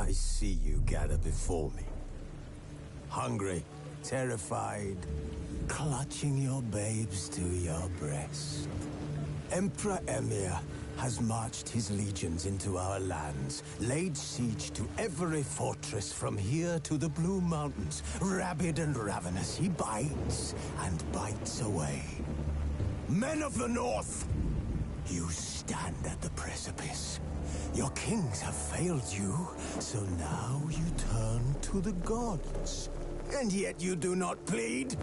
I see you gather before me. Hungry, terrified, clutching your babes to your breast. Emperor Emir has marched his legions into our lands, laid siege to every fortress from here to the Blue Mountains. Rabid and ravenous, he bites and bites away. Men of the North, you stand at the precipice. Your kings have failed you, so now you turn to the gods. And yet you do not plead.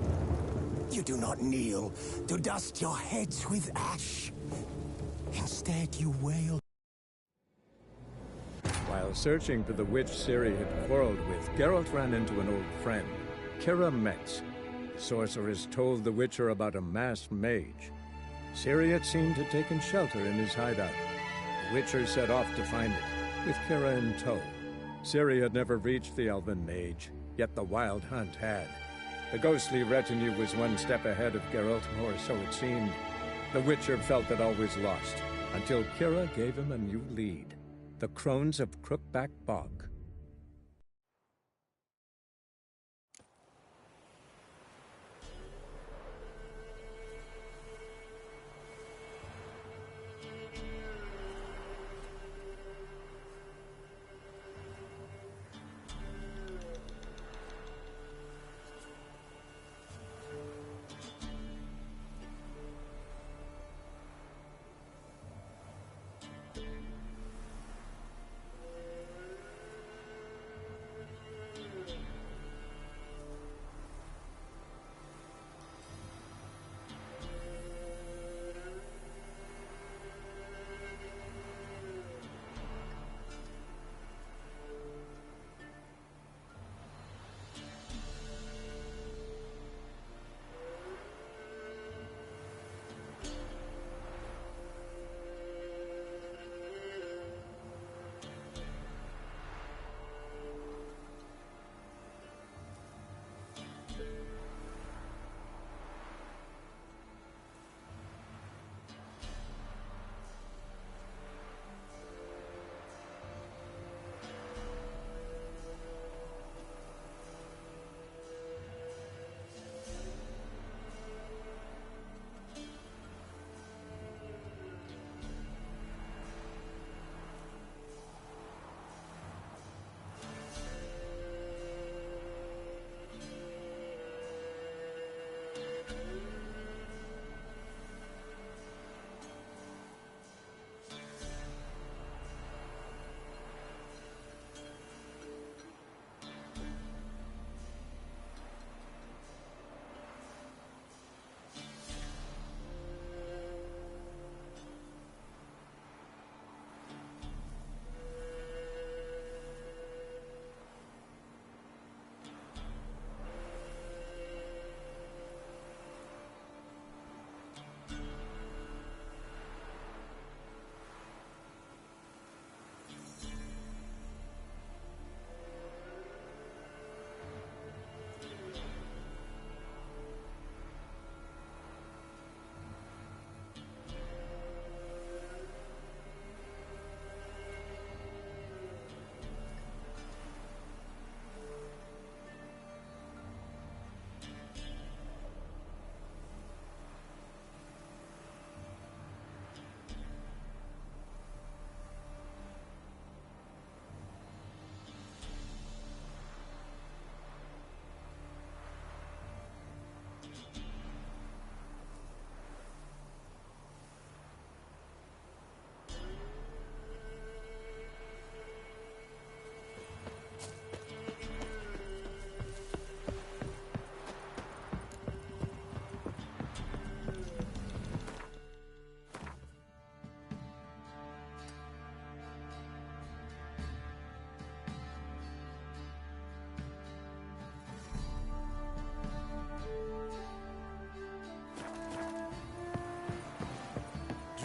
You do not kneel to dust your heads with ash. Instead, you wail. While searching for the witch Ciri had quarreled with, Geralt ran into an old friend, Kira Metz. The sorceress told the Witcher about a masked mage. Ciri had seemed to have taken shelter in his hideout. The Witcher set off to find it, with Kira in tow. Ciri had never reached the elven mage, yet the Wild Hunt had. The ghostly retinue was one step ahead of Geralt, or so it seemed. The Witcher felt that all was lost, until Kira gave him a new lead. The Crones of Crookback Bog.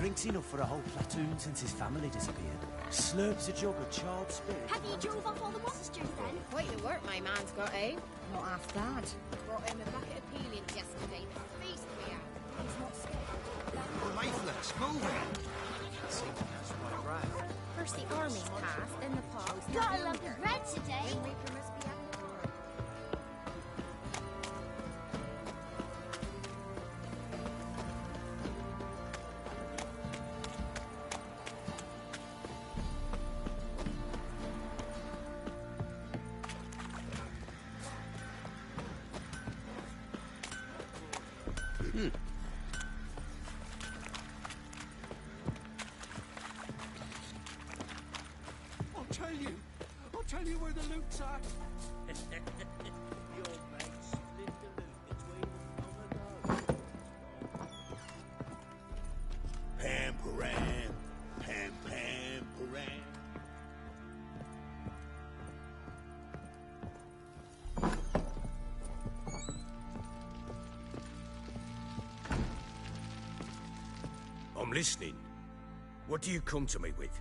Drinks enough for a whole platoon since his family disappeared. Slurps a jug of charred spirit. Have you drove off all the monsters then? Quite the work my man's got, eh? Not half bad. Brought him a bucket of peelings yesterday. The feast we had. He's not scared. Well, Mayflick's moving. I can't seem to catch my breath. First the army's passed, then the pogs. Gotta love the bread today. Then Reaper must be having the farm. I'll tell you where the loot's at. Your mate split the loot between them long ago. Pam param, pam pam param. I'm listening. What do you come to me with?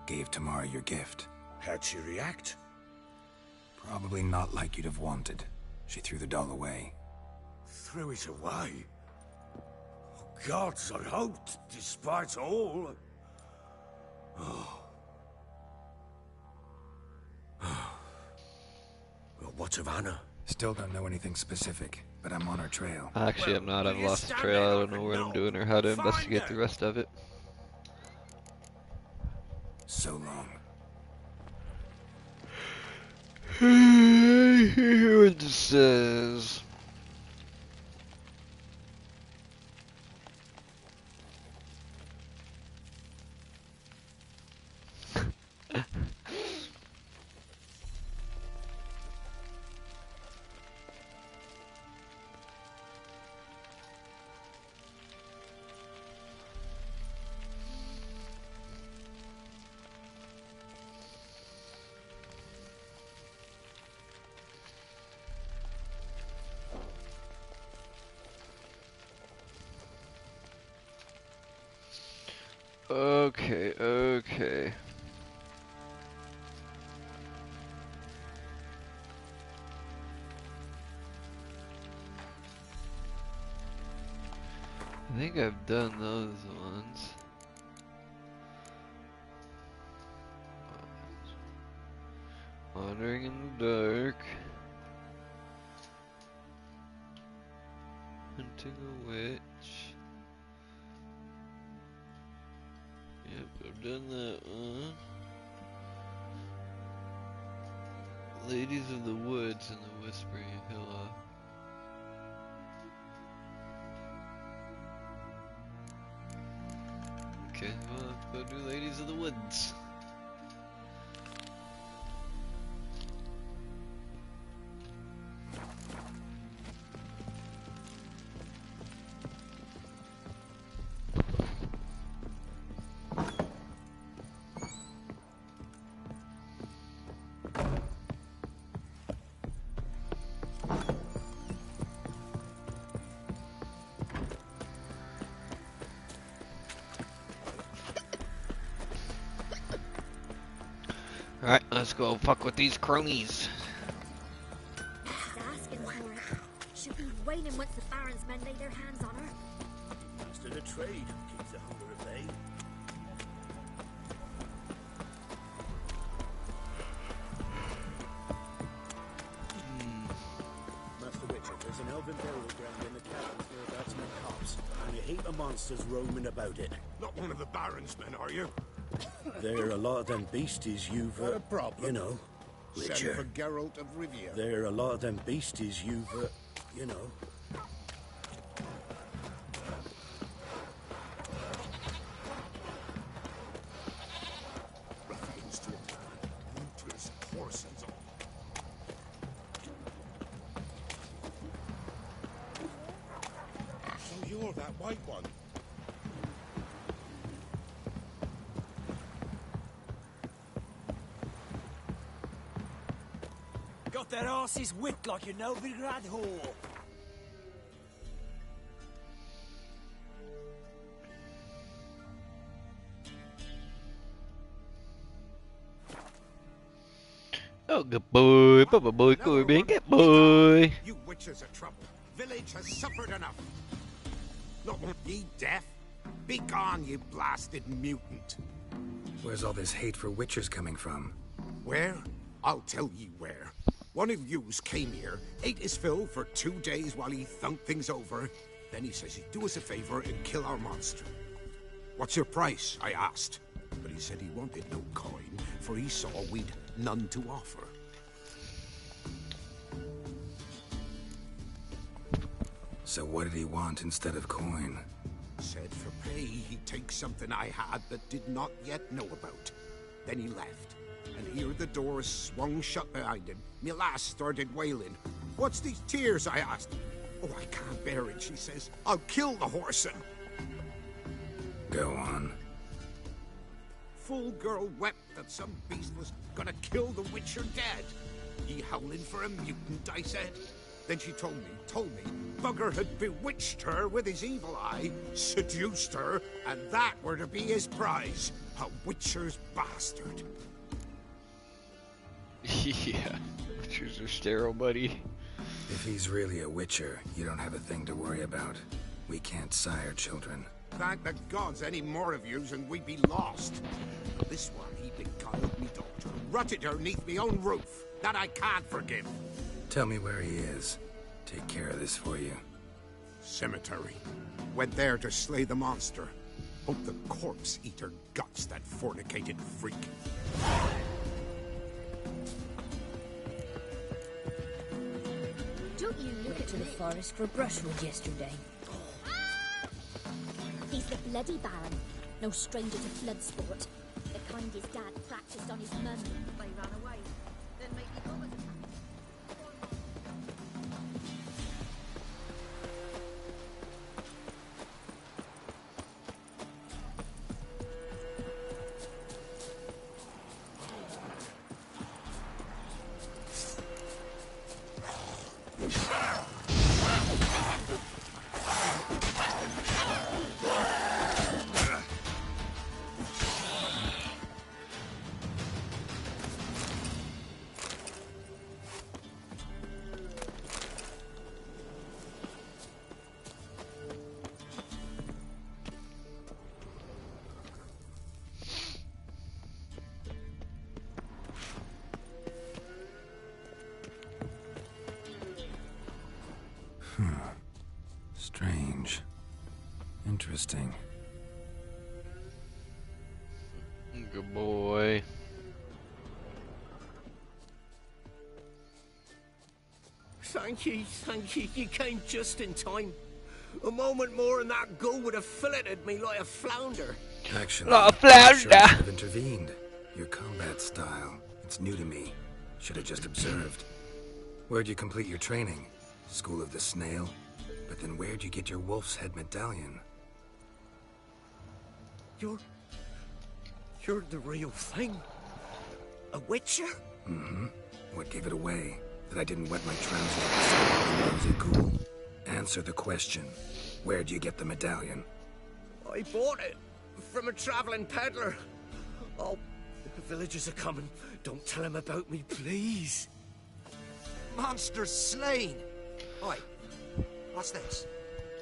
Gave Tamara your gift. How'd she react? Probably not like you'd have wanted. She threw the doll away. Threw it away? Oh, gods, I hoped, despite all. Well, what of Anna? Still don't know anything specific, but I'm on her trail. Actually, I'm not. I've lost the trail. I don't know what I'm doing or how to investigate the rest of it. So long. Hear what this says. Okay. I think I've done those ones. Wandering in the dark. Hunting a witch. Yep, I've done that one. Ladies of the Woods and the Whispering Hillock. Okay, well, go do Ladies of the Woods. Alright, let's go fuck with these cronies. She's asking for it. She'll be wailing once the Baron's men lay their hands on her. Master of the trade keeps the hunger at bay. Master Witcher, there's an elven burial ground in the caverns nearabouts in the copse, and a heap of monsters roaming about it. Not one of the Baron's men, are you? There are a lot of them beasties you've, What a problem. you know, Send Witcher. for Geralt of Rivia. There are a lot of them beasties you've, you know. Ruffians to a man, looters, horses. So you're that white one. Got their asses whipped like a Novigrad whore. Oh, good boy, Papa boy, Corbin, good boy. You witches are trouble. Village has suffered enough. Not want ye death. Be gone, you blasted mutant. Where's all this hate for witchers coming from? Where? I'll tell you where. One of yous came here, ate his fill for 2 days while he thunked things over. Then he says he'd do us a favor and kill our monster. What's your price? I asked. But he said he wanted no coin, for he saw we'd none to offer. So what did he want instead of coin? Said for pay he'd take something I had that did not yet know about. Then he left, and here the door swung shut behind him. Me lass started wailing. What's these tears? I asked. Oh, I can't bear it, she says. I'll kill the whoreson. Go on. Full girl wept that some beast was gonna kill the Witcher dead. Ye howling for a mutant, I said. Then she told me, Bugger had bewitched her with his evil eye, seduced her, and that were to be his prize. A Witcher's bastard. Yeah, Witchers are sterile, buddy. If he's really a witcher, you don't have a thing to worry about. We can't sire children. Thank the gods any more of yous and we'd be lost. This one, he beguiled me daughter, rutted her neath me own roof. That I can't forgive. Tell me where he is. Take care of this for you. Cemetery. Went there to slay the monster. Hope the corpse eat her guts, that fornicated freak. Don't you look Went to the forest for brushwood yesterday. He's the bloody Baron. No stranger to flood sport. The kind his dad practiced on his mum. They ran away. Then maybe others attacked. Strange. Interesting. Good boy. Thank you. You came just in time. A moment more and that gull would have filleted me like a flounder. Actually, Like a flounder. Should have intervened. Your combat style. It's new to me. Should have just observed. Where'd you complete your training? School of the Snail? But then where'd you get your wolf's head medallion? You're the real thing. A witcher? Mm-hmm. What gave it away? That I didn't wet my trousers. Was it cool? Answer the question. Where'd you get the medallion? I bought it from a traveling peddler. Oh, the villagers are coming. Don't tell them about me, please. Monster slain! Oi, what's this?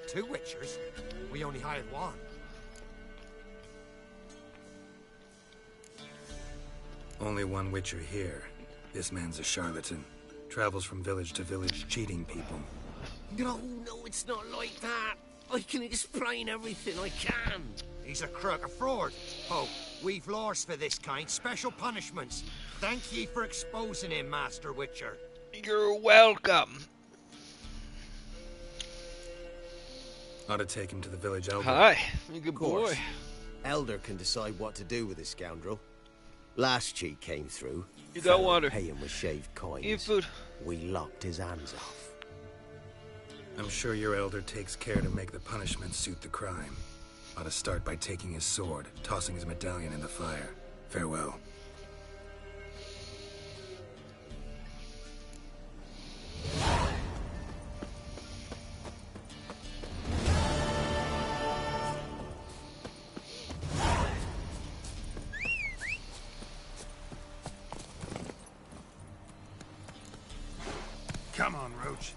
2 witchers? We only hired 1. Only 1 witcher here. This man's a charlatan. Travels from village to village cheating people. No, it's not like that. I can explain everything I can. He's a crook, a fraud. Oh, we've laws for this kind, special punishments. Thank ye for exposing him, Master Witcher. You're welcome. Ought to take him to the village elder. Hi, good boy. Elder can decide what to do with this scoundrel. Last cheat came through. You don't want to pay him with shaved coins. eat food. We lopped his hands off. I'm sure your elder takes care to make the punishment suit the crime. Ought to start by taking his sword, tossing his medallion in the fire. Farewell. Come on, Roach.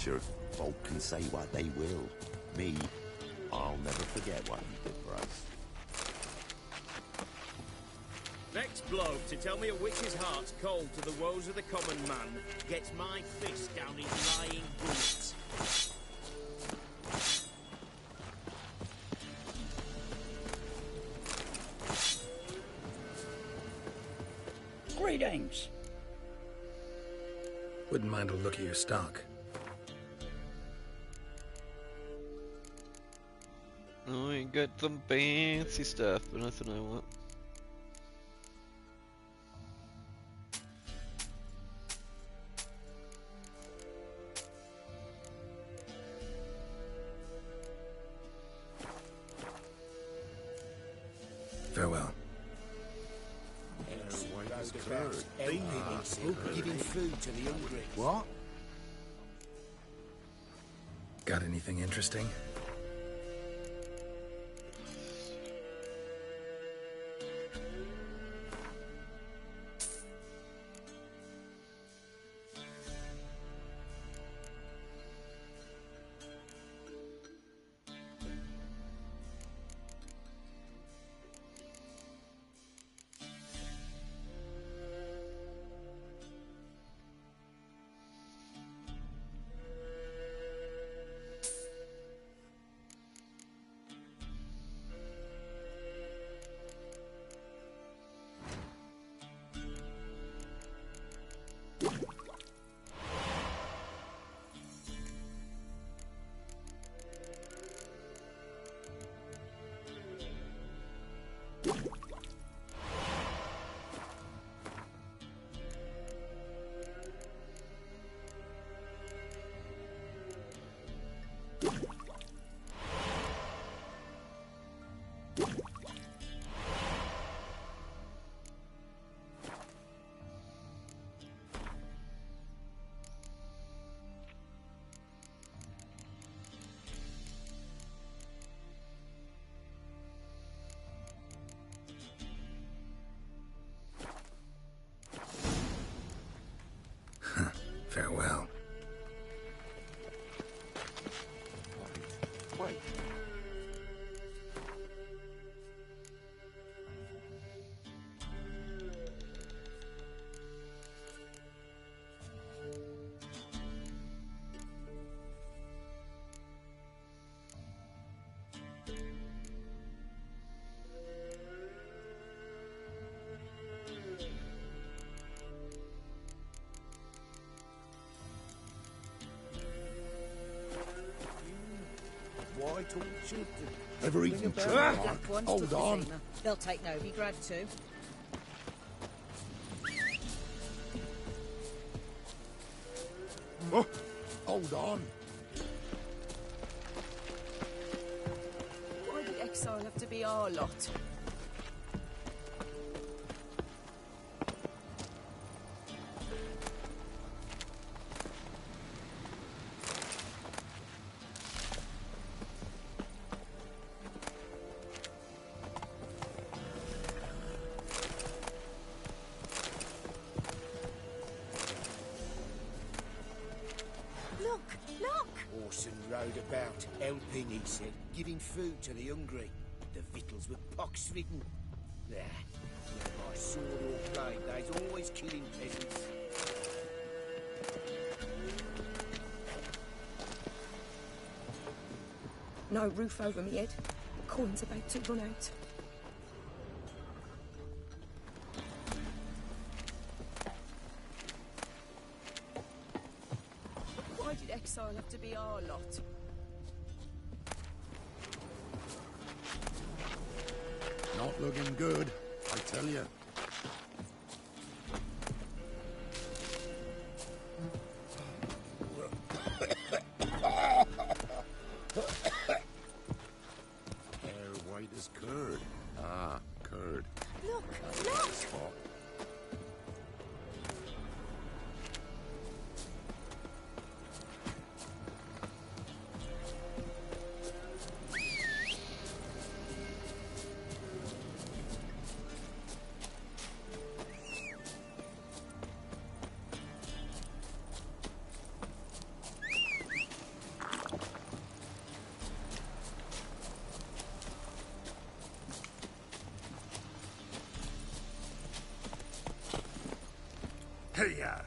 Witcher, folk can say what they will. Me, I'll never forget what he did for us. Next bloke to tell me a witch's heart's cold to the woes of the common man gets my fist down his lying bullets. Greetings. Wouldn't mind a look at your stock. Oh, you got some fancy stuff, but nothing I want. Farewell. Giving food to the hungry. What? Got anything interesting? Farewell. Wait. Why don't you? Ever eaten Ah! Black ones Hold for on. Fatima. They'll take Novigrad too. Oh, hold on. Why did exile have to be our lot? Orson rode about, helping, he said, giving food to the hungry. The victuals were pox-ridden. There. By sword or blade, they's always killing peasants. No roof over me head. Coin's about to run out. Why did exile have to be our lot? Not looking good, I tell you. Hair white as curd. Ah, curd. Look, That's look! his fault. Hey-ya!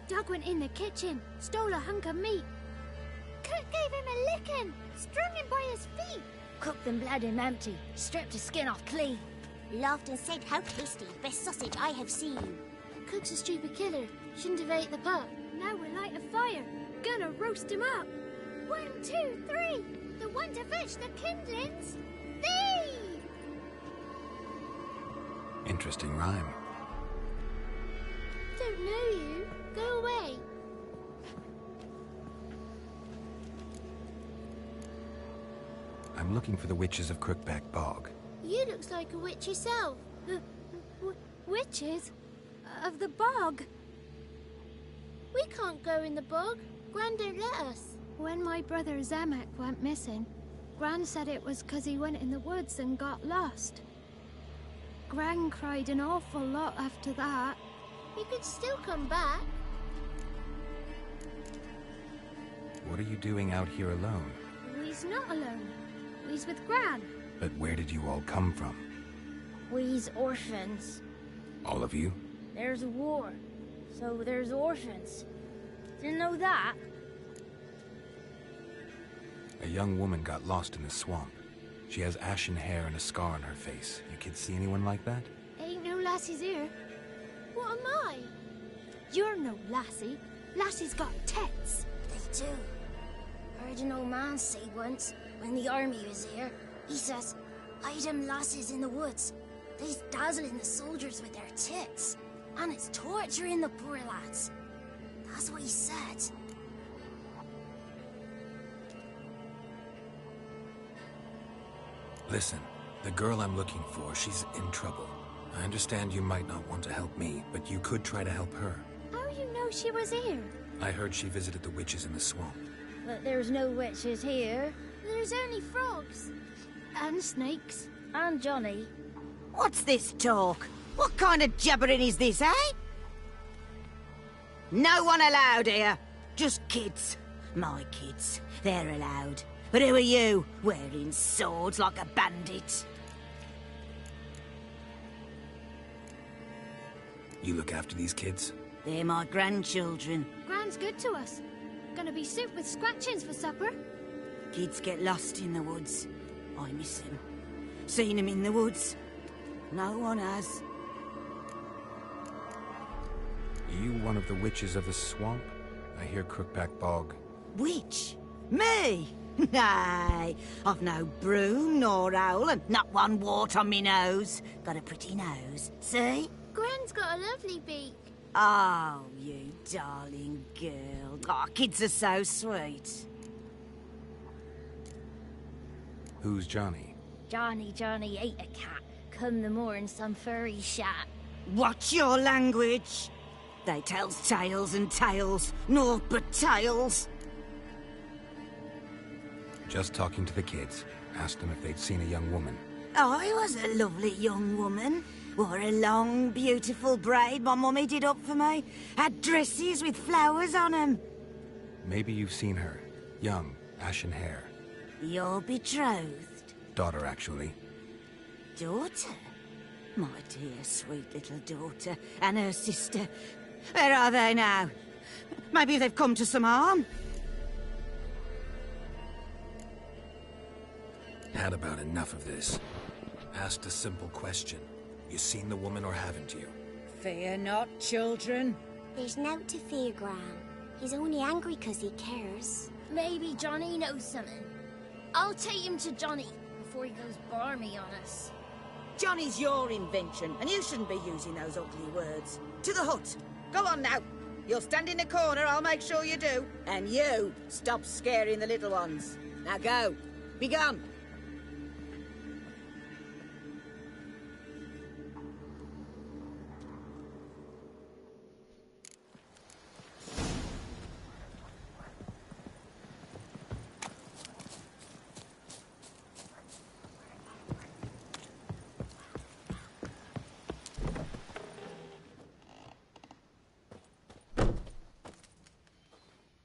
Doug went in the kitchen, stole a hunk of meat. Cook gave him a licking, strung him by his feet. Cooked and bled him empty, stripped his skin off clean. Laughed and said, "How tasty, best sausage I have seen." Cook's a stupid killer, shouldn't have ate the pup. Now we'll light a fire, gonna roast him up. 1, 2, 3, the one to fetch the kindlings. Thee! Interesting rhyme. Don't know you. Go away. I'm looking for the witches of Crookback Bog. You looks like a witch yourself. Witches? Of the bog? We can't go in the bog. Gran don't let us. When my brother Zemek went missing, Gran said it was 'cause he went in the woods and got lost. Gran cried an awful lot after that. He could still come back. What are you doing out here alone? We's not alone. We's with Gran. But where did you all come from? We's orphans. All of you? There's a war, so there's orphans. Didn't know that? A young woman got lost in the swamp. She has ashen hair and a scar on her face. You kids see anyone like that? Ain't no lassies here. What am I? You're no lassie. Lassie's got tits. They do. Heard an old man say once, when the army was here, he says, "Hide them lasses in the woods. They's dazzling the soldiers with their tits. And it's torturing the poor lads." That's what he said. Listen, the girl I'm looking for, she's in trouble. I understand you might not want to help me, but you could try to help her. How you know she was here? I heard she visited the witches in the swamp. But there's no witches here. There's only frogs. And snakes. And Johnny. What's this talk? What kind of jabbering is this, eh? No one allowed here. Just kids. My kids, they're allowed. But who are you, wearing swords like a bandit? You look after these kids? They're my grandchildren. Gran's good to us. Gonna be soup with scratchings for supper. Kids get lost in the woods. I miss them. Seen them in the woods. No one has. Are you one of the witches of the swamp? I hear Crookback Bog. Witch? Me? Nay, I've no broom nor owl and not one wart on me nose. Got a pretty nose, see? Gran's got a lovely beak. Oh, you darling girl. Oh, kids are so sweet. Who's Johnny? Johnny ate a cat. Come the more in some furry shat. Watch your language. They tells tales and tales, naught but tales. Just talking to the kids. Asked them if they'd seen a young woman. I was a lovely young woman. Wore a long, beautiful braid my mummy did up for me. Had dresses with flowers on 'em. Maybe you've seen her. Young, ashen hair. Your betrothed? Daughter, actually. Daughter? My dear, sweet little daughter. And her sister. Where are they now? Maybe they've come to some harm? Had about enough of this. Asked a simple question. You seen the woman or haven't you? Fear not, children. There's nought to fear, Gran. He's only angry 'cause he cares. Maybe Johnny knows something. I'll take him to Johnny before he goes barmy on us. Johnny's your invention, and you shouldn't be using those ugly words. To the hut. Go on now. You'll stand in the corner, I'll make sure you do. And you, stop scaring the little ones. Now go. Be gone.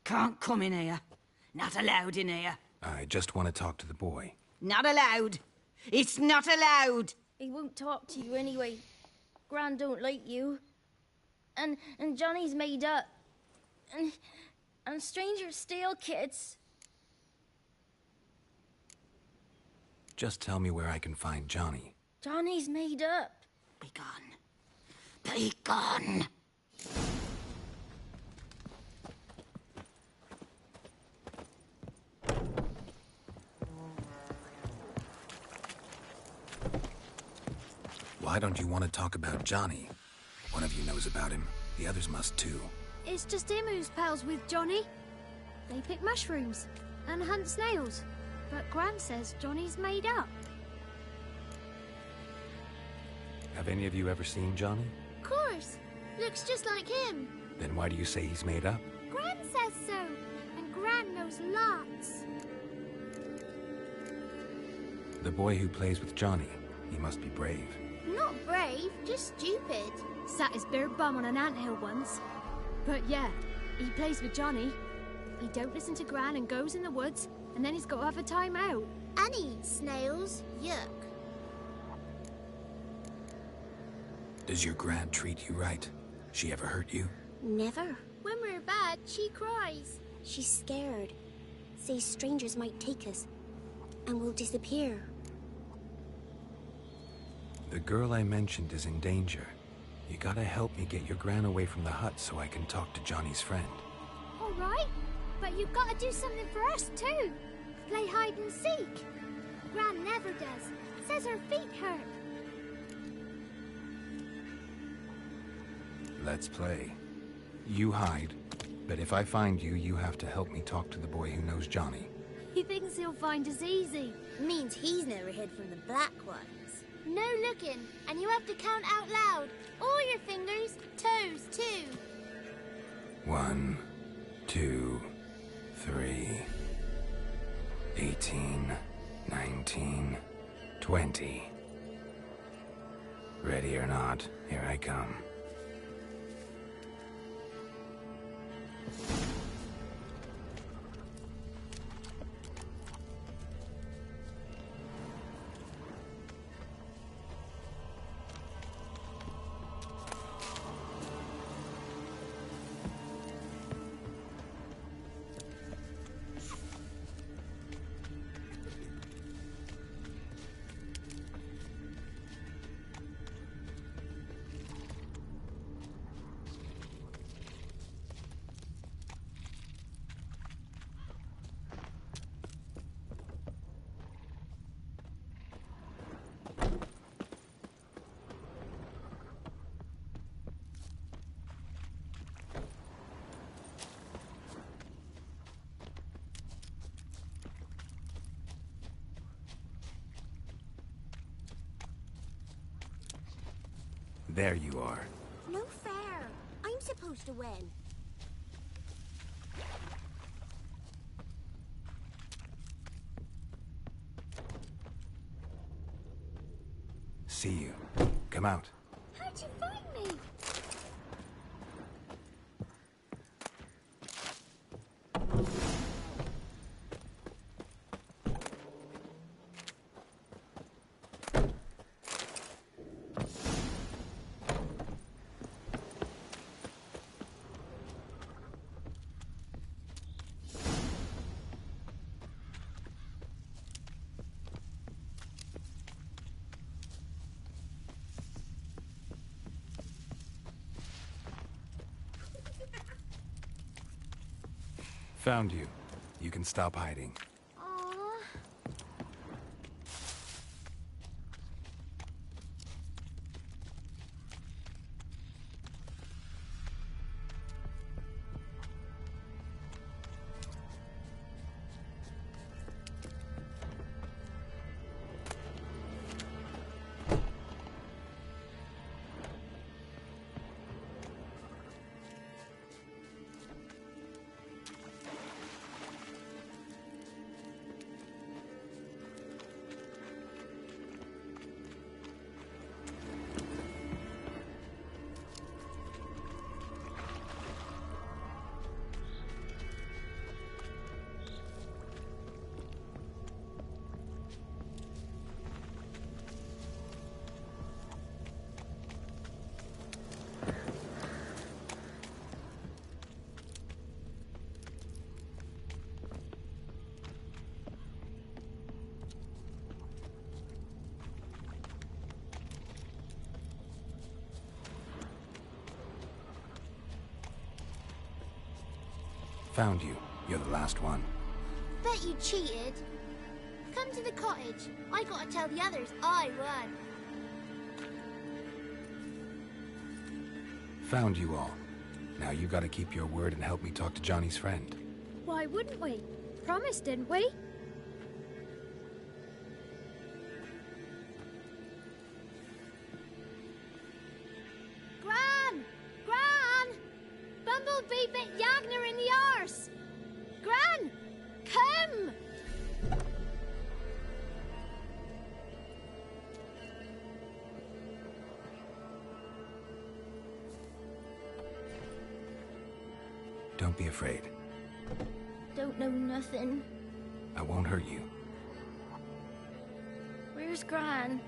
Can't come in here. Not allowed in here. I just want to talk to the boy. Not allowed. It's not allowed. He won't talk to you anyway. Gran don't like you. And Johnny's made up. And strangers steal kids. Just tell me where I can find Johnny. Johnny's made up. Be gone. Be gone. Why don't you want to talk about Johnny? One of you knows about him. The others must too. It's just him who's pals with Johnny. They pick mushrooms and hunt snails. But Gran says Johnny's made up. Have any of you ever seen Johnny? Of course. Looks just like him. Then why do you say he's made up? Gran says so. And Gran knows lots. The boy who plays with Johnny, he must be brave. Not brave, just stupid. Sat his bare bum on an anthill once. But yeah, he plays with Johnny. He don't listen to Gran and goes in the woods, and then he's got to have a time out. And he eats snails. Yuck. Does your Gran treat you right? She ever hurt you? Never. When we're bad, she cries. She's scared. Says strangers might take us. And we'll disappear. The girl I mentioned is in danger. You gotta help me get your Gran away from the hut so I can talk to Johnny's friend. All right, but you've got to do something for us too. Play hide and seek. Gran never does. Says her feet hurt. Let's play. You hide, but if I find you, you have to help me talk to the boy who knows Johnny. He thinks he'll find us easy. Means he's never hid from the black ones. No looking, and you have to count out loud. All your fingers, toes too. 1, 2, 3, 18, 19, 20. Ready or not, here I come. There you are. No fair. I'm supposed to win. See you. Come out. How'd you find me? Found you. You can stop hiding. Found you. You're the last one. Bet you cheated. Come to the cottage. I gotta tell the others I won. Found you all. Now you gotta keep your word and help me talk to Johnny's friend. Why wouldn't we? Promised, didn't we? Gran! Gran! Bumblebee bit Yagner in the arse! Gran! Come! Don't be afraid. Don't know nothing. I won't hurt you. Where's Gran?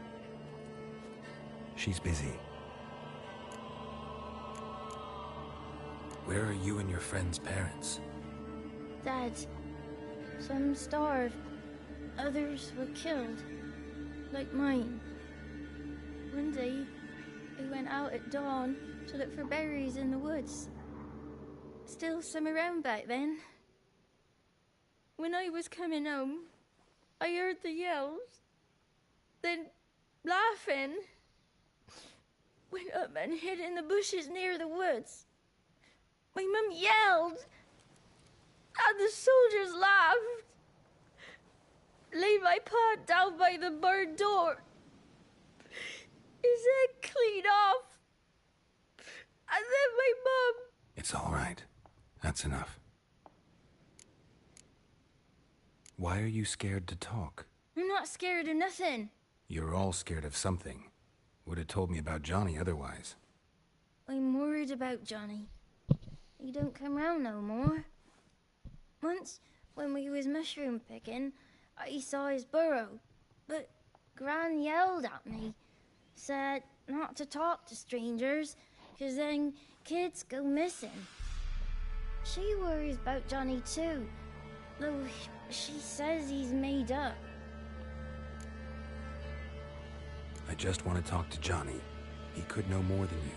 She's busy. Where are you and your friend's parents? Dad. Some starved. Others were killed. Like mine. One day, we went out at dawn to look for berries in the woods. Still some around back then. When I was coming home, I heard the yells. Then, laughing, went up and hid in the bushes near the woods. My mum yelled, and the soldiers laughed. Laid my pa down by the barn door. His head clean off. And then my mum... It's all right. That's enough. Why are you scared to talk? I'm not scared of nothing. You're all scared of something. Would have told me about Johnny otherwise. I'm worried about Johnny. He don't come round no more. Once, when we was mushroom picking, I saw his burrow. But Gran yelled at me. Said not to talk to strangers, 'cause then kids go missing. She worries about Johnny too, though she says he's made up. I just want to talk to Johnny. He could know more than you.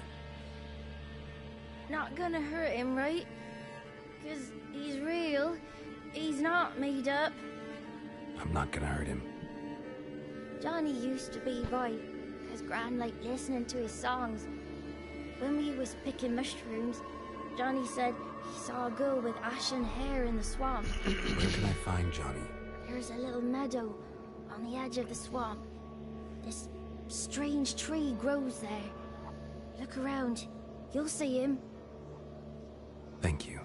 Not gonna hurt him, right? 'Cause he's real. He's not made up. I'm not gonna hurt him. Johnny used to be right, 'cause Gran liked listening to his songs. When we was picking mushrooms, Johnny said he saw a girl with ashen hair in the swamp. Where can I find Johnny? There's a little meadow on the edge of the swamp. This strange tree grows there. Look around. You'll see him. Thank you.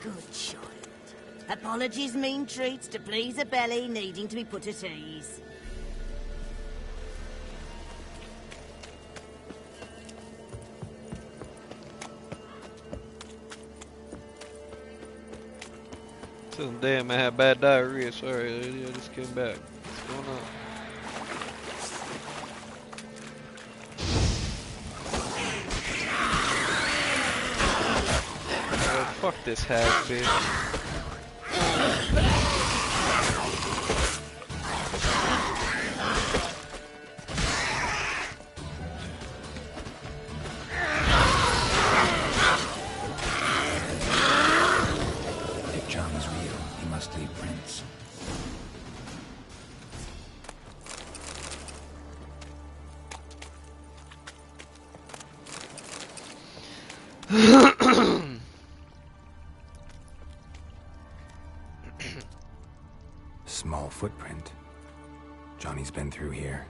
Good child. Apologies mean treats to please a belly needing to be put at ease. So damn, I had bad diarrhea. Sorry, I just came back. What's going on? Oh, fuck this hag, bitch. If John is real, he must leave prints. Small footprint. Johnny's been through here.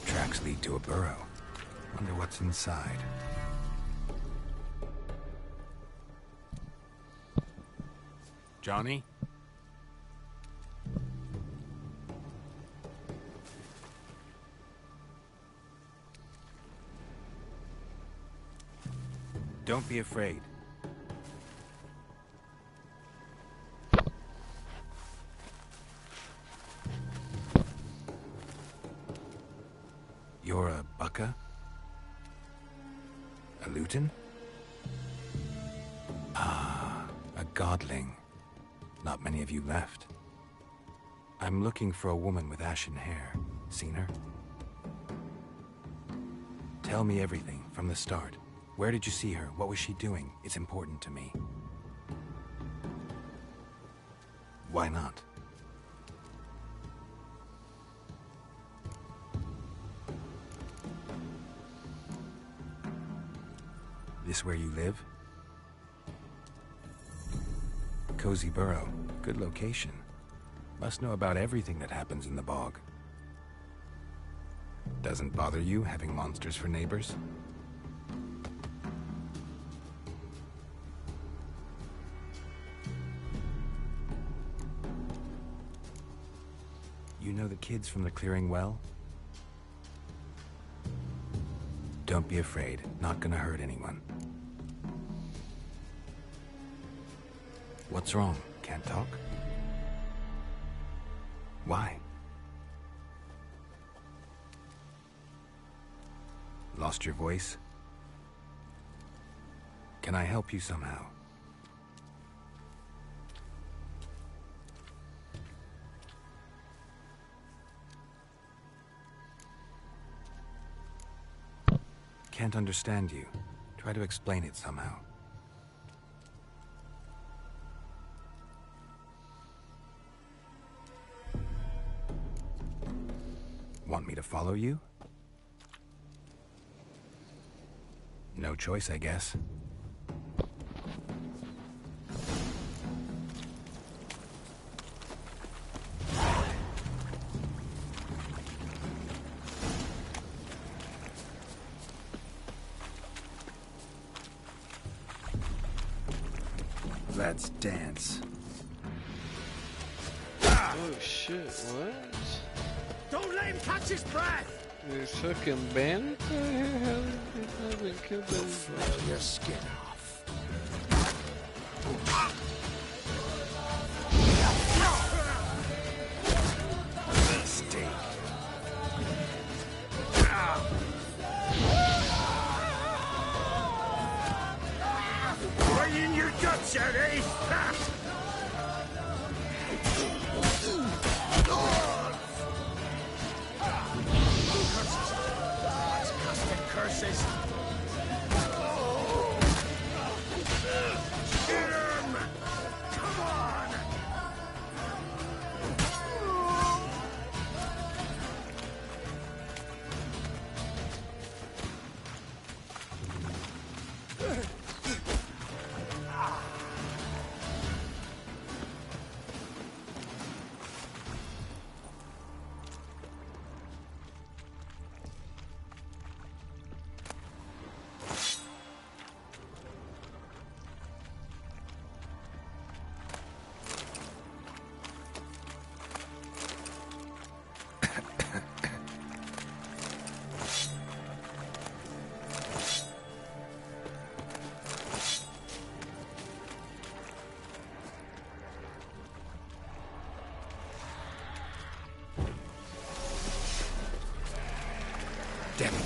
Tracks lead to a burrow. Wonder what's inside. Johnny? Don't be afraid. You're a Bucca? A Luton? Ah, a godling. Not many of you left. I'm looking for a woman with ashen hair. Seen her? Tell me everything, from the start. Where did you see her? What was she doing? It's important to me. Why not? This where you live? Cozy Burrow. Good location. Must know about everything that happens in the bog. Doesn't bother you having monsters for neighbors? You know the kids from the clearing well? Don't be afraid. Not gonna hurt anyone. What's wrong? Can't talk? Why? Lost your voice? Can I help you somehow? Can't understand you. Try to explain it somehow. follow you? No choice, I guess. Let's dance. Oh shit, what? Don't let him catch his breath! There's fucking bandits out here? How did they not kill those? Your skin off. Stay. Right in your guts, Eddie! Curses! Get him! Come on! Damn it.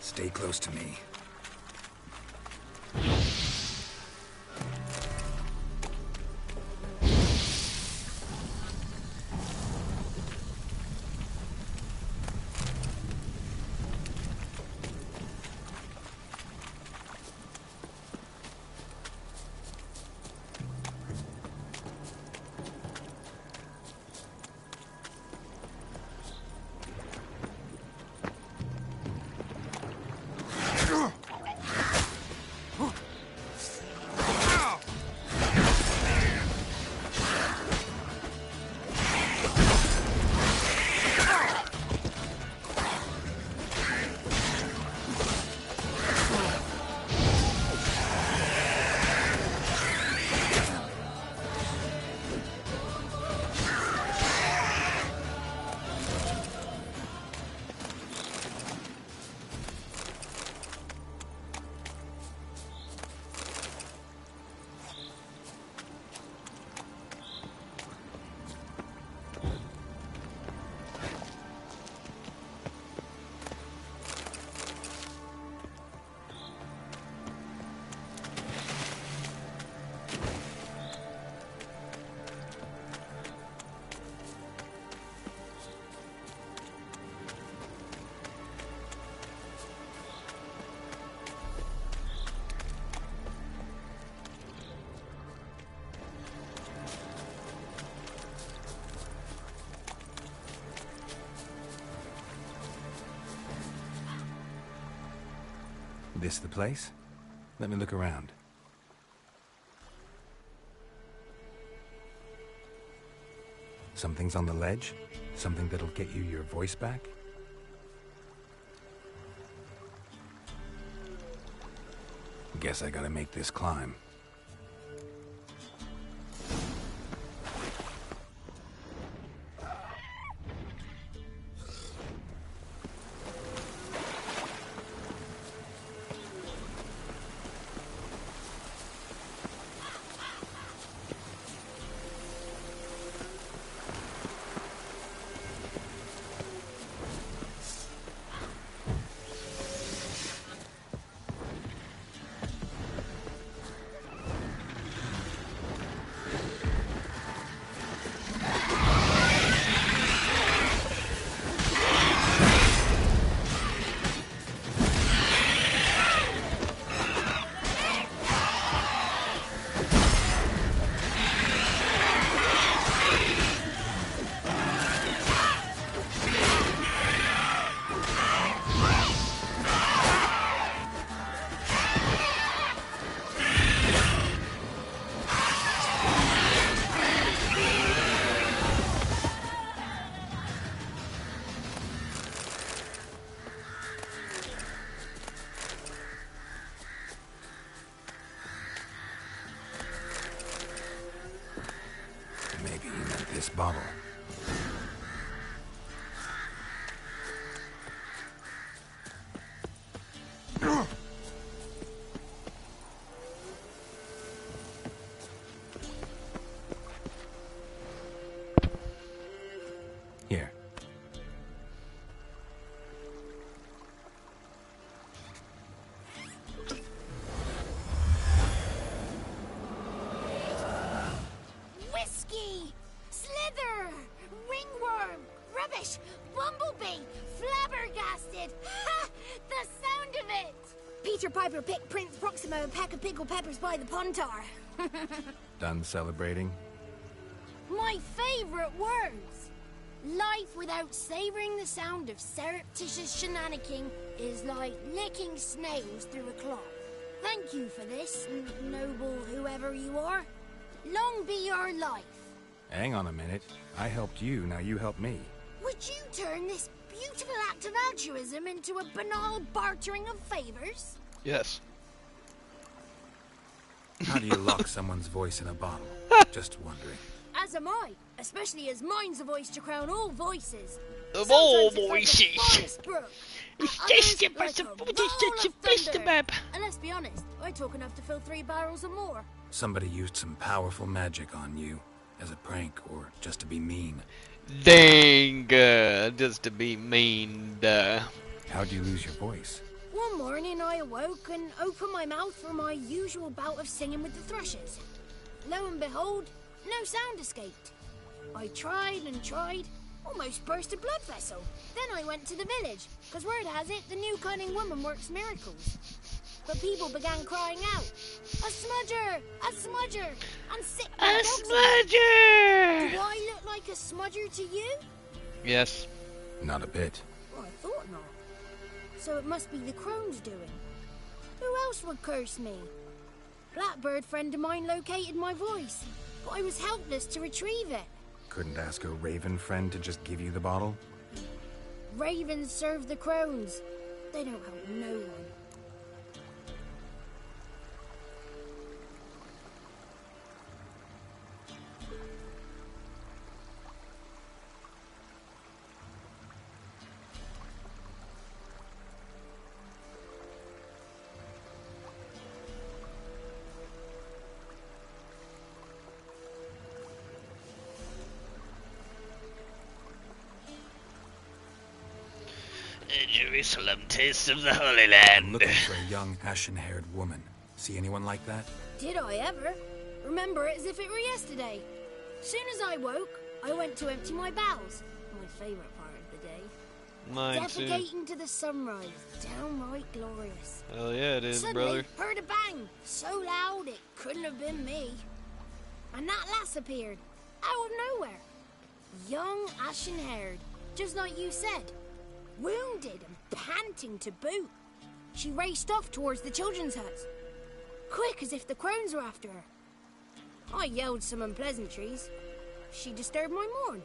Stay close to me. This the place? Let me look around. Something's on the ledge? Something that'll get you your voice back? Guess I gotta make this climb. bottle. Here. Whiskey! Slither! Ringworm! Rubbish! Bumblebee! Flabbergasted! Ha! The sound of it! Peter Piper picked Prince Proximo a pack of pickled peppers by the Pontar. Done celebrating? My favorite words! Life without savoring the sound of surreptitious shenanigans is like licking snails through a cloth. Thank you for this, noble whoever you are. Long be your life. Hang on a minute. I helped you, now you help me. Would you turn this beautiful act of altruism into a banal bartering of favors? Yes. How do you lock someone's voice in a bottle? Just wondering. As am I, especially as mine's a voice to crown all voices. Of all Sometimes it's like a forest brook. At others, like a roll of thunder. And let's be honest, I talk enough to fill 3 barrels or more. Somebody used some powerful magic on you. As a prank, or just to be mean. Dang, just to be mean. How'd you lose your voice? One morning I awoke and opened my mouth for my usual bout of singing with the thrushes. Lo and behold, no sound escaped. I tried and tried, almost burst a blood vessel. Then I went to the village, because word has it the new cunning woman works miracles. But people began crying out, "A smudger! A smudger!" And sick A smudger! Do I look like a smudger to you? Yes. Not a bit. Well, I thought not. So it must be the crone's doing. Who else would curse me? Blackbird friend of mine located my voice, but I was helpless to retrieve it. Couldn't ask a raven friend to just give you the bottle? Ravens serve the crones. They don't help no one. Jerusalem, taste of the Holy Land. I'm looking for a young, ashen-haired woman. See anyone like that? Did I ever? Remember it as if it were yesterday. Soon as I woke, I went to empty my bowels. My favourite part of the day. Mine too. Defecating to the sunrise. Downright glorious. Hell yeah, it is, Suddenly, brother. heard a bang. So loud it couldn't have been me. And that lass appeared. Out of nowhere. Young, ashen-haired. Just like you said. Wounded and panting to boot. She raced off towards the children's huts. Quick as if the crones were after her. I yelled some unpleasantries. She disturbed my morn.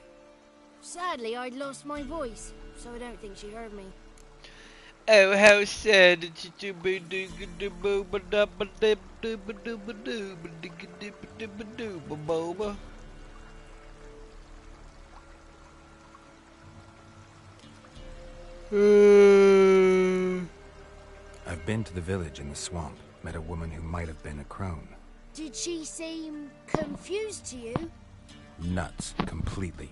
Sadly, I'd lost my voice, so I don't think she heard me. Oh, how sad. I've been to the village in the swamp. Met a woman who might have been a crone. Did she seem confused to you? Nuts. Completely.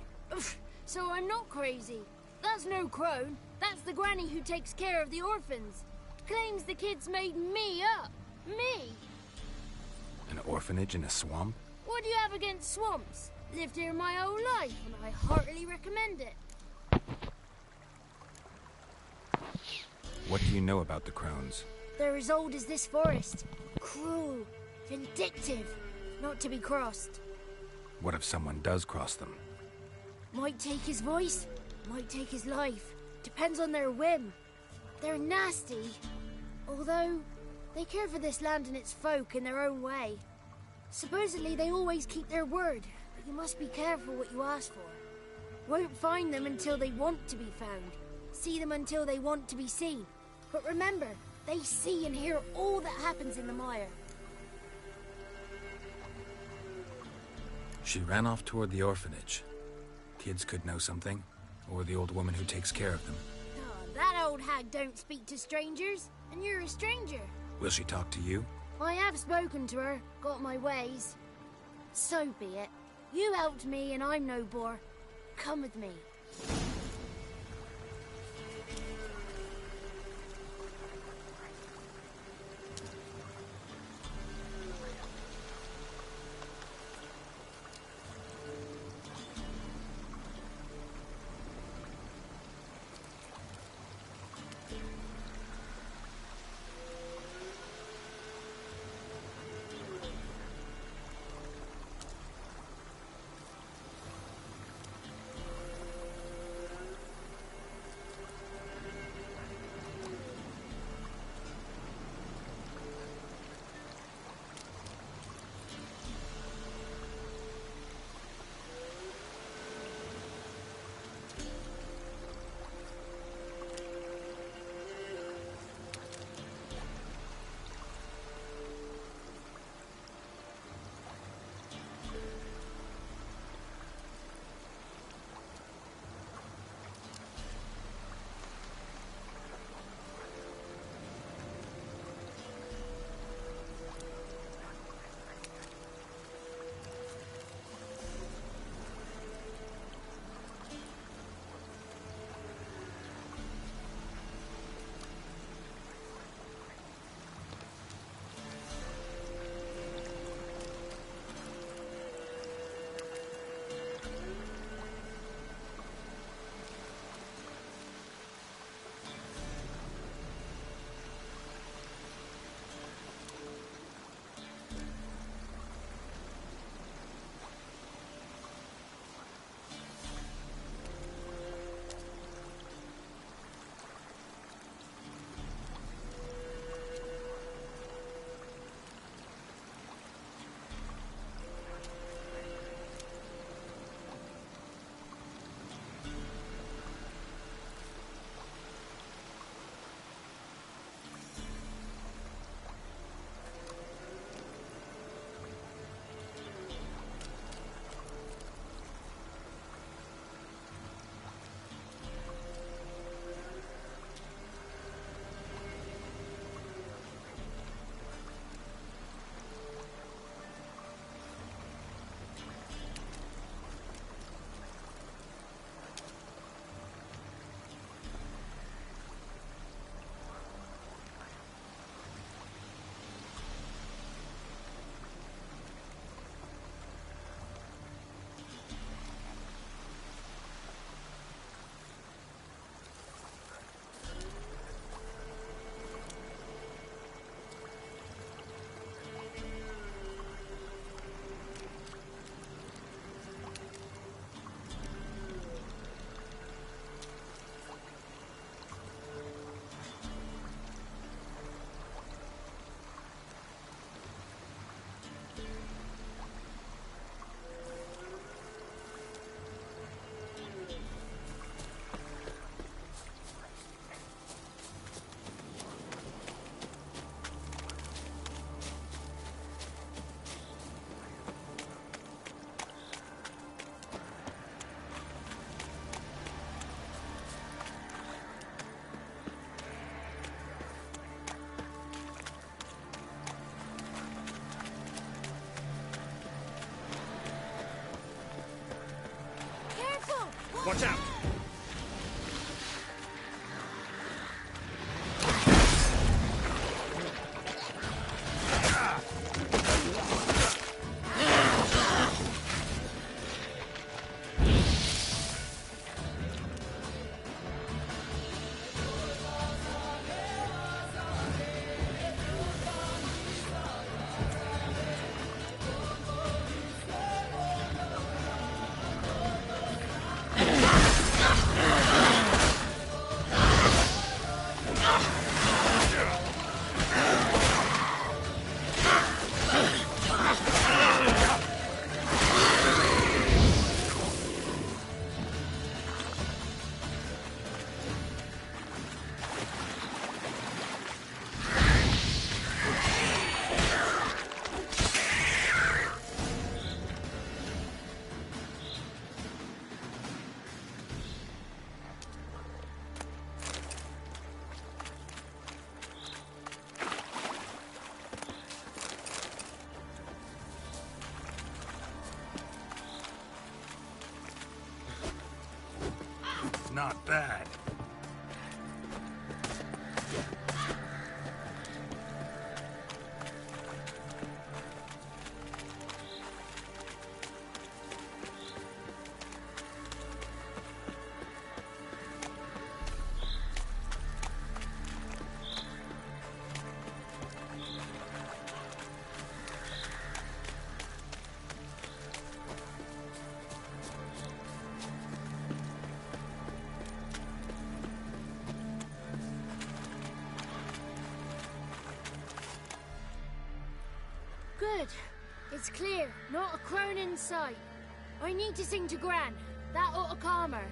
So I'm not crazy. That's no crone. That's the granny who takes care of the orphans. Claims the kids made me up. Me! An orphanage in a swamp? What do you have against swamps? Lived here my whole life, and I heartily recommend it. What do you know about the crones? They're as old as this forest. Cruel, vindictive, not to be crossed. What if someone does cross them? Might take his voice, might take his life. Depends on their whim. They're nasty, although they care for this land and its folk in their own way. Supposedly they always keep their word, but you must be careful what you ask for. Won't find them until they want to be found. See them until they want to be seen. But remember, they see and hear all that happens in the mire. She ran off toward the orphanage. Kids could know something. Or the old woman who takes care of them. Oh, that old hag don't speak to strangers, and you're a stranger. Will she talk to you? I have spoken to her, got my ways. So be it. You helped me and I'm no bore. Come with me. Watch out! bad. Good. It's clear. Not a crone in sight. I need to sing to Gran. That ought to calm her.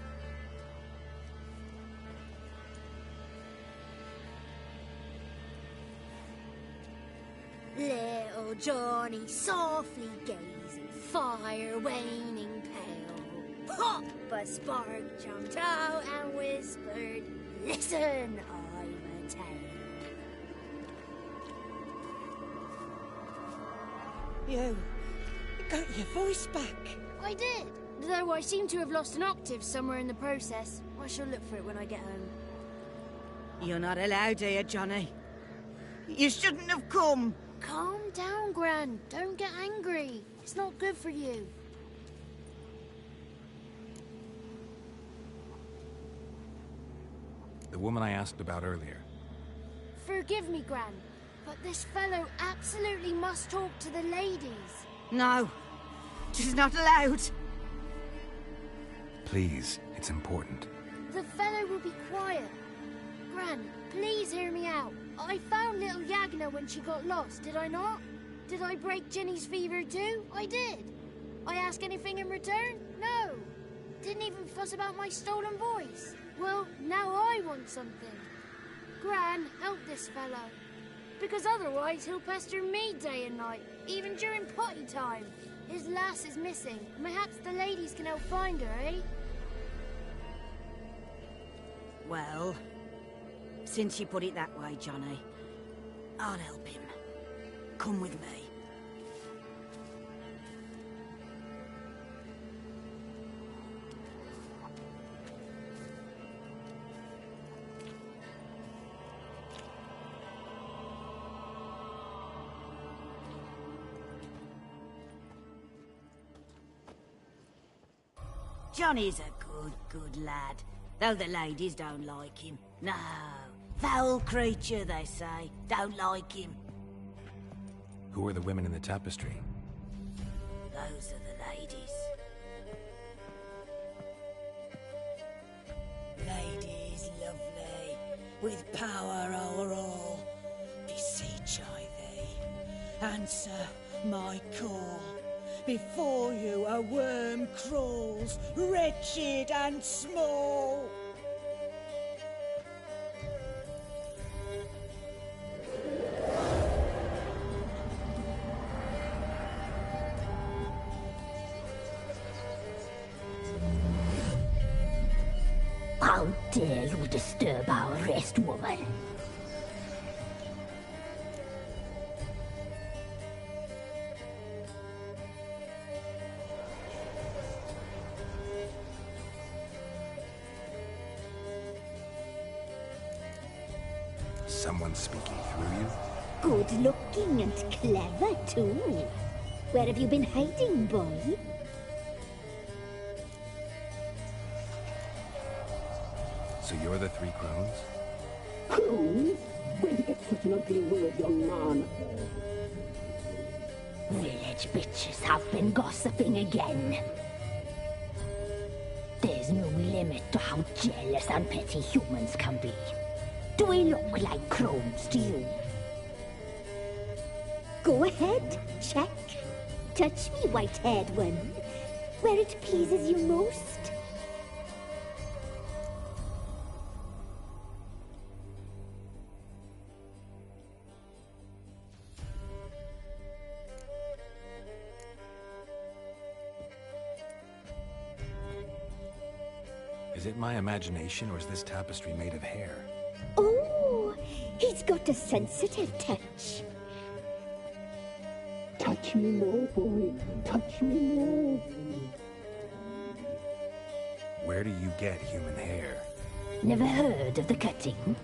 Little Johnny softly gazing, fire waning pale. Pop! A spark jumped out and whispered, "Listen, I've a tale." You got your voice back. I did. Though I seem to have lost an octave somewhere in the process. I shall look for it when I get home. You're not allowed here, Johnny. You shouldn't have come. Calm down, Gran. Don't get angry. It's not good for you. The woman I asked about earlier. Forgive me, Gran, but this fellow absolutely must talk to the ladies. No. She's not allowed. Please, it's important. The fellow will be quiet. Gran, please hear me out. I found little Yagna when she got lost, did I not? Did I break Ginny's fever too? I did. I ask anything in return? No. Didn't even fuss about my stolen voice. Well, now I want something. Gran, help this fellow. Because otherwise he'll pester me day and night, even during potty time. His lass is missing. Perhaps the ladies can help find her, eh? Well, since you put it that way, Johnny, I'll help him. Come with me. Johnny's a good lad, though the ladies don't like him. No, foul creature, they say. Don't like him. Who are the women in the tapestry? Those are the ladies. Ladies lovely, with power o'er all. Beseech I thee, answer my call. Before you a worm crawls, wretched and small. How dare you disturb our rest, woman? Someone speaking through you? Good looking and clever, too. Where have you been hiding, boy? So you're the Three Crones? Crones? Where did you get such an ugly word, young man? Village bitches have been gossiping again. There's no limit to how jealous and petty humans can be. Do we look like crones to you? Go ahead, check. Touch me, white-haired one, where it pleases you most. Is it my imagination, or is this tapestry made of hair? Oh, he's got a sensitive touch. Touch me more, boy. Touch me more. Where do you get human hair? Never heard of the cutting?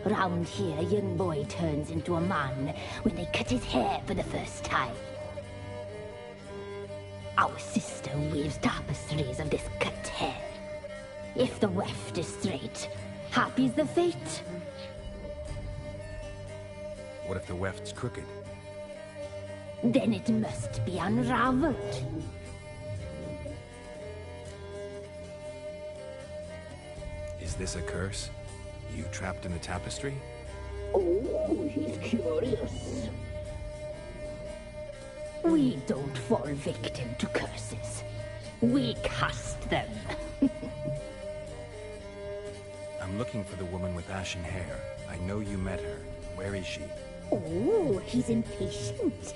Round here, a young boy turns into a man when they cut his hair for the first time. Our sister weaves tapestries of this cut hair. If the weft is straight, happy's the fate. What if the weft's crooked? Then it must be unraveled. Is this a curse? You trapped in the tapestry? Oh, he's curious. We don't fall victim to curses. We cast them. I'm looking for the woman with ashen hair. I know you met her. Where is she? Oh, he's impatient.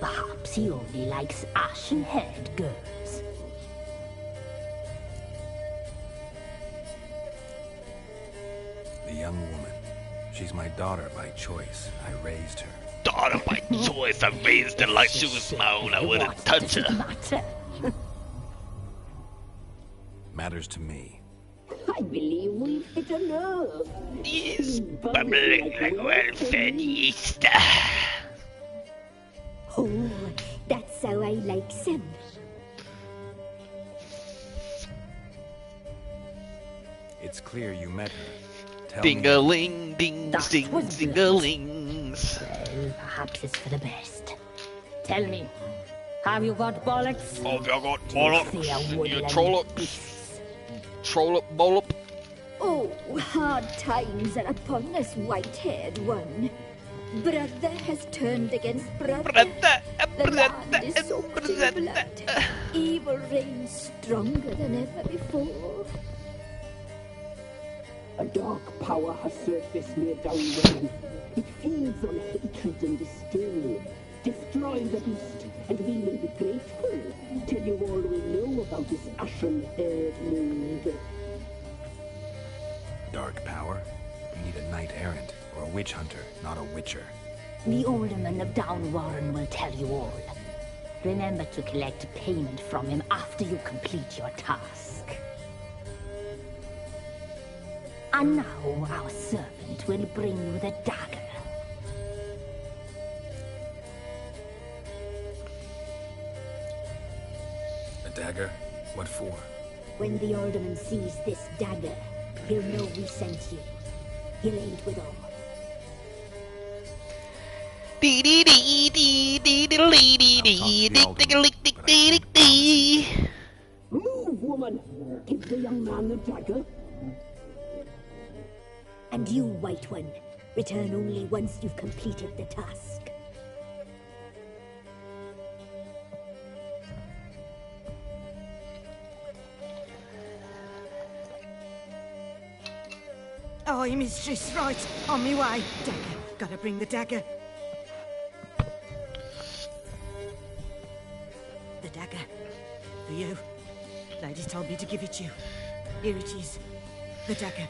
Perhaps he only likes ashen-haired girls. The young woman. She's my daughter by choice. I raised her. Daughter by choice. I raised her like she was my own. I wouldn't touch her. Matter? Matters to me. I believe we've hit a nerve. Yes, bubbling like well-fed yeast. Oh, that's how I like them. It's clear you met her. Tell Ding-a-ling, dings, dings, ding-a-lings. Well, perhaps it's for the best. Tell me, have you got bollocks? Have you got bollocks? You trollocks? Trollop, bollop? Oh, hard times are upon this white-haired one. Brother has turned against brother. The land is soaked in blood. Evil reigns stronger than ever before. A dark power has surfaced near Downwell. It feeds on hatred and disdain. Destroy the beast, and we may be grateful. Tell you all we know about this ashen-haired maid. Dark power? You need a knight-errant, or a witch hunter, not a witcher. The alderman of Downwarren will tell you all. Remember to collect payment from him after you complete your task. And now our servant will bring you the dagger. A dagger? What for? When the alderman sees this dagger, he'll know we sent you. He'll aid with all. Move, woman! Give the young man the dagger. And you, White One, return only once you've completed the task. Aye, mistress, right. On me way. Dagger. Gotta bring the dagger. The dagger. For you. Lady told me to give it to you. Here it is. The dagger.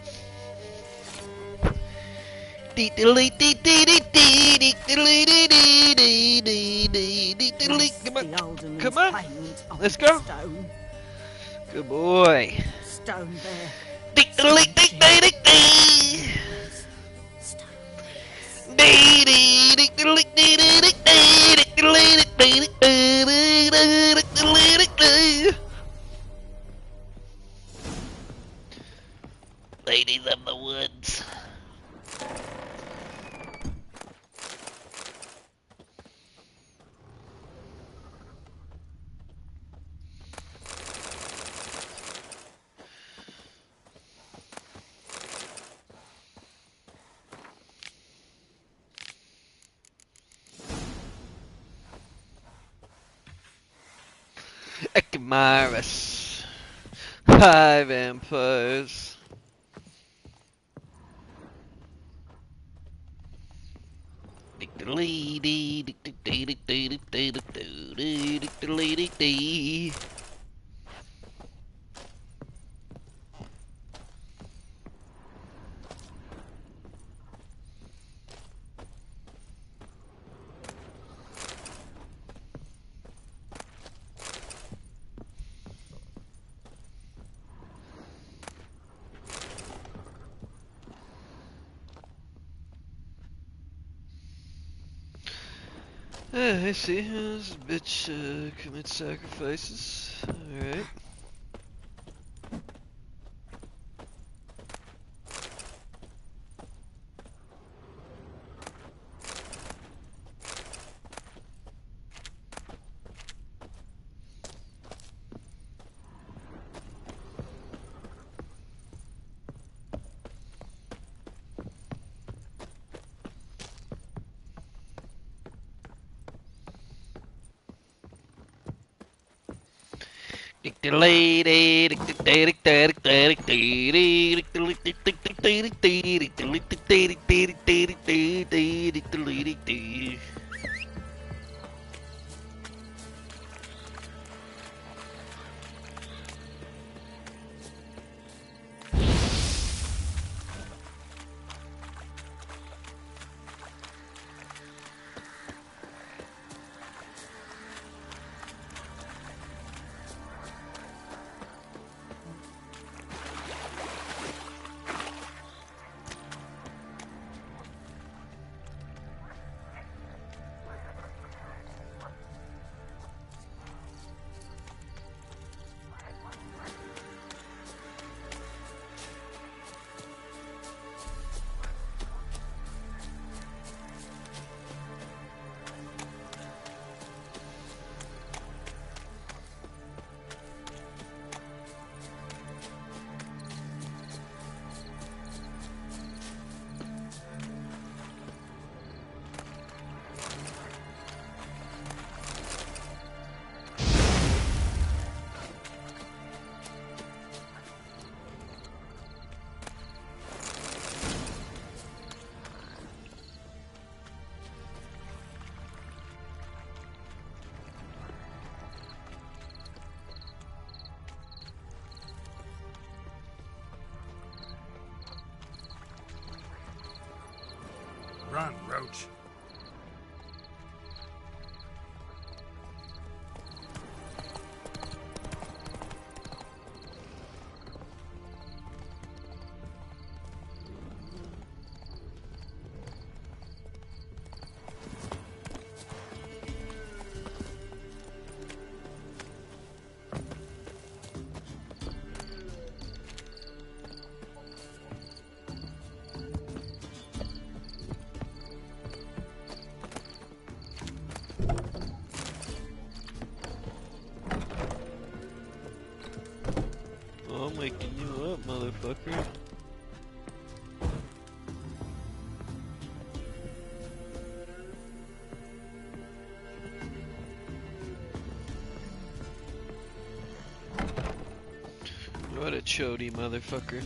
Come on. Let's go. Good boy. Stone there. Ladies of the woods. Echimaris. Hi, vampires. I see. This bitch commits sacrifices. Alright. The lady, Run, Roach. I'm waking you up, motherfucker. What a chody, motherfucker.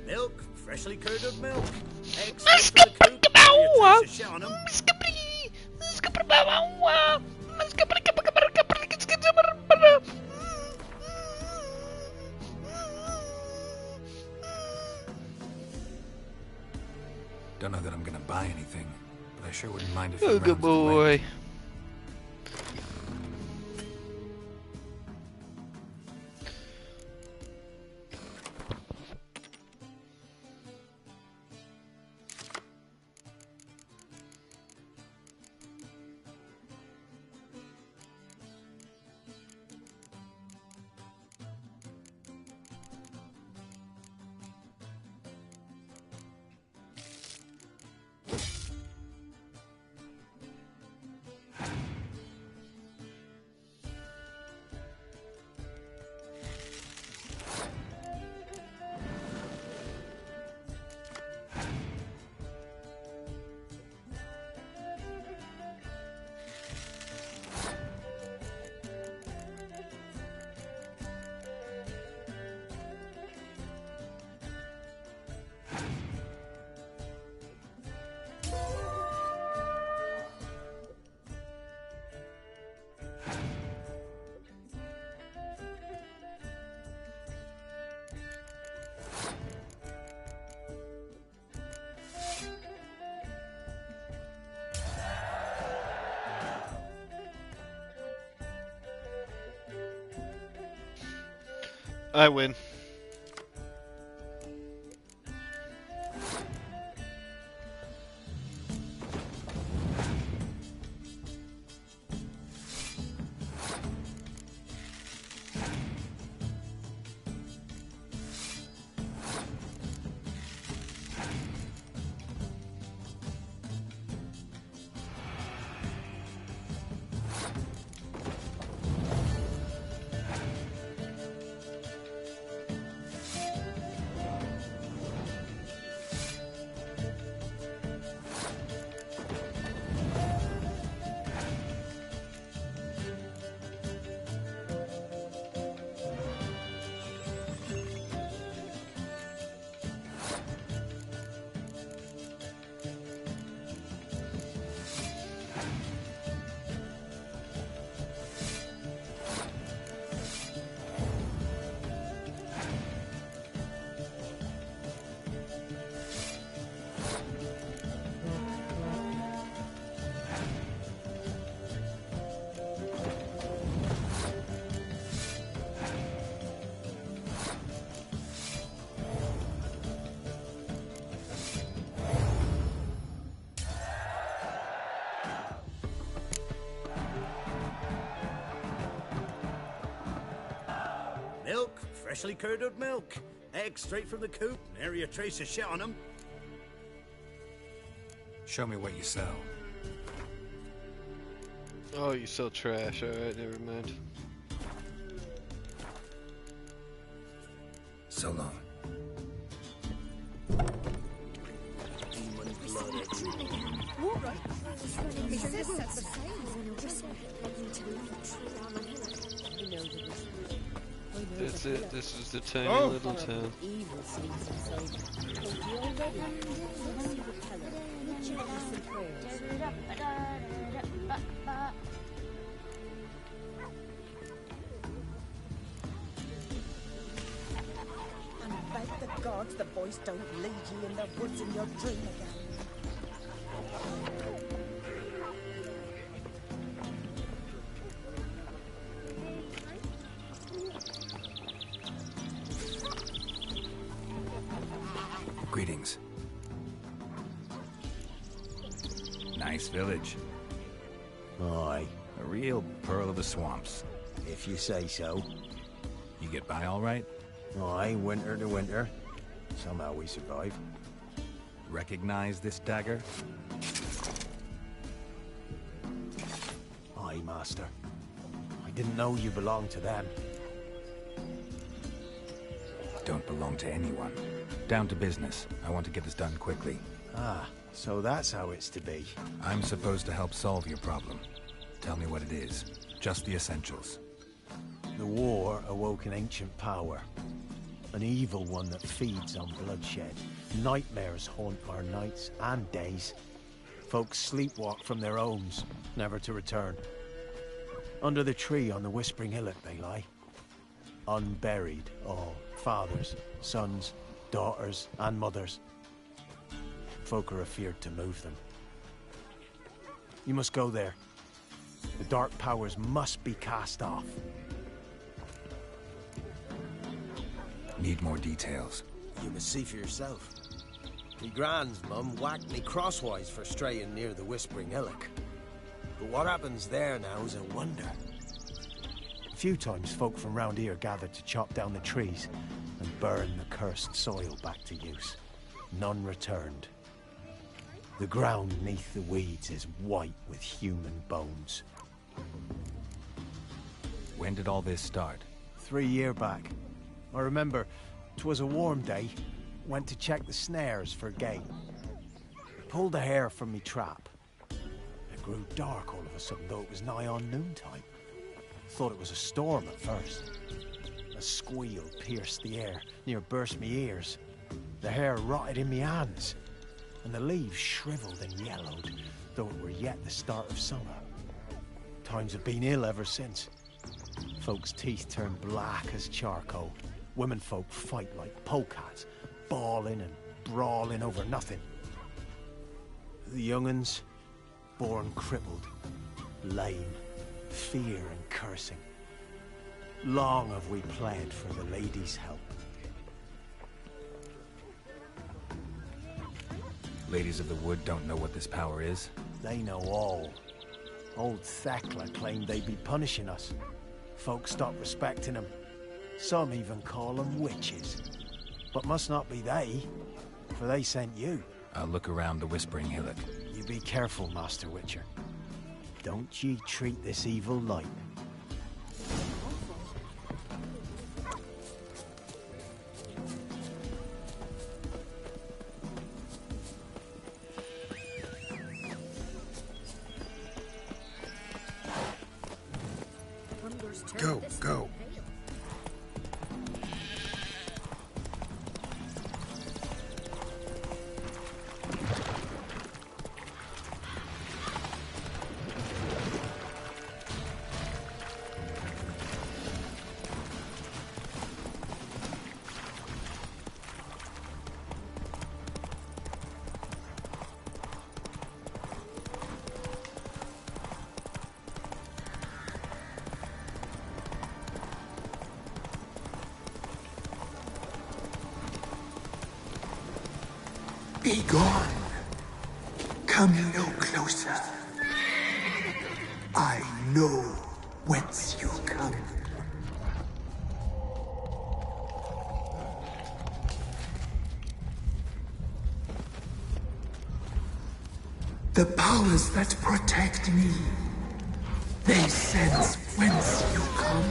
Milk, freshly curdled milk. Eggs from the coop. You trace a shit on 'em. Don't know that I'm gonna buy anything, but I sure wouldn't mind if Oh, good boy. I win. Milk, freshly curdled milk. Eggs straight from the coop, nary a trace of shit on them. Show me what you sell. Oh, you sell trash. Alright, never mind. So long. That's it. This is the tiny little town. And thank the gods the voice don't lead you in the woods in your dream again. Greetings. Nice village. Aye. A real pearl of the swamps. If you say so. You get by all right? Aye, winter to winter. Somehow we survive. Recognize this dagger? Aye, master. I didn't know you belonged to them. Don't belong to anyone. Down to business. I want to get this done quickly. Ah, so that's how it's to be. I'm supposed to help solve your problem. Tell me what it is. Just the essentials. The war awoke an ancient power. An evil one that feeds on bloodshed. Nightmares haunt our nights and days. Folks sleepwalk from their homes, never to return. Under the tree on the Whispering Hillock they lie. Unburied, all. Fathers, sons, daughters, and mothers. Folk are afeared to move them. You must go there. The dark powers must be cast off. Need more details. You must see for yourself. Me grand's mum whacked me crosswise for straying near the Whispering Hillock. But what happens there now is a wonder. A few times folk from round here gathered to chop down the trees and burn the cursed soil back to use. None returned. The ground neath the weeds is white with human bones. When did all this start? 3 years back. I remember 'twas a warm day. Went to check the snares for game. Pulled a hare from me trap. It grew dark all of a sudden, though it was nigh on noontime. Thought it was a storm at first. A squeal pierced the air, near burst me ears. The hair rotted in me hands, and the leaves shriveled and yellowed, though it were yet the start of summer. Times have been ill ever since. Folks' teeth turn black as charcoal. Womenfolk fight like polecats, bawling and brawling over nothing. The young'uns, born crippled, lame, fear and cursing. Long have we pled for the lady's help. Ladies of the Wood don't know what this power is? They know all. Old Thekla claimed they'd be punishing us. Folks stopped respecting them. Some even call them witches. But must not be they, for they sent you. I'll look around the Whispering Hillock. You be careful, Master Witcher. Don't ye treat this evil light. Go, go. Be gone. Come no closer. I know whence you come. The powers that protect me, they sense whence you come.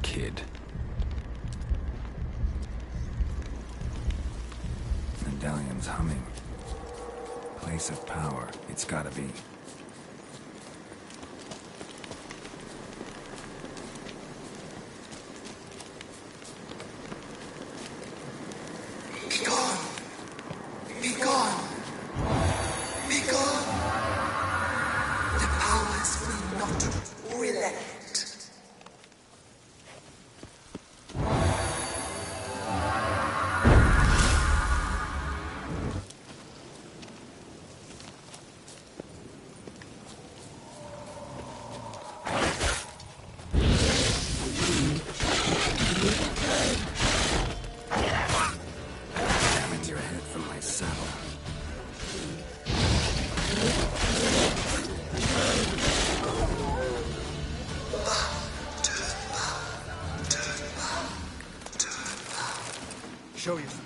Kid. Medallion's humming. Place of power. It's gotta be. Be gone. Be gone. Be gone. The powers will not relent. Damage your head from my saddle. Show yourself.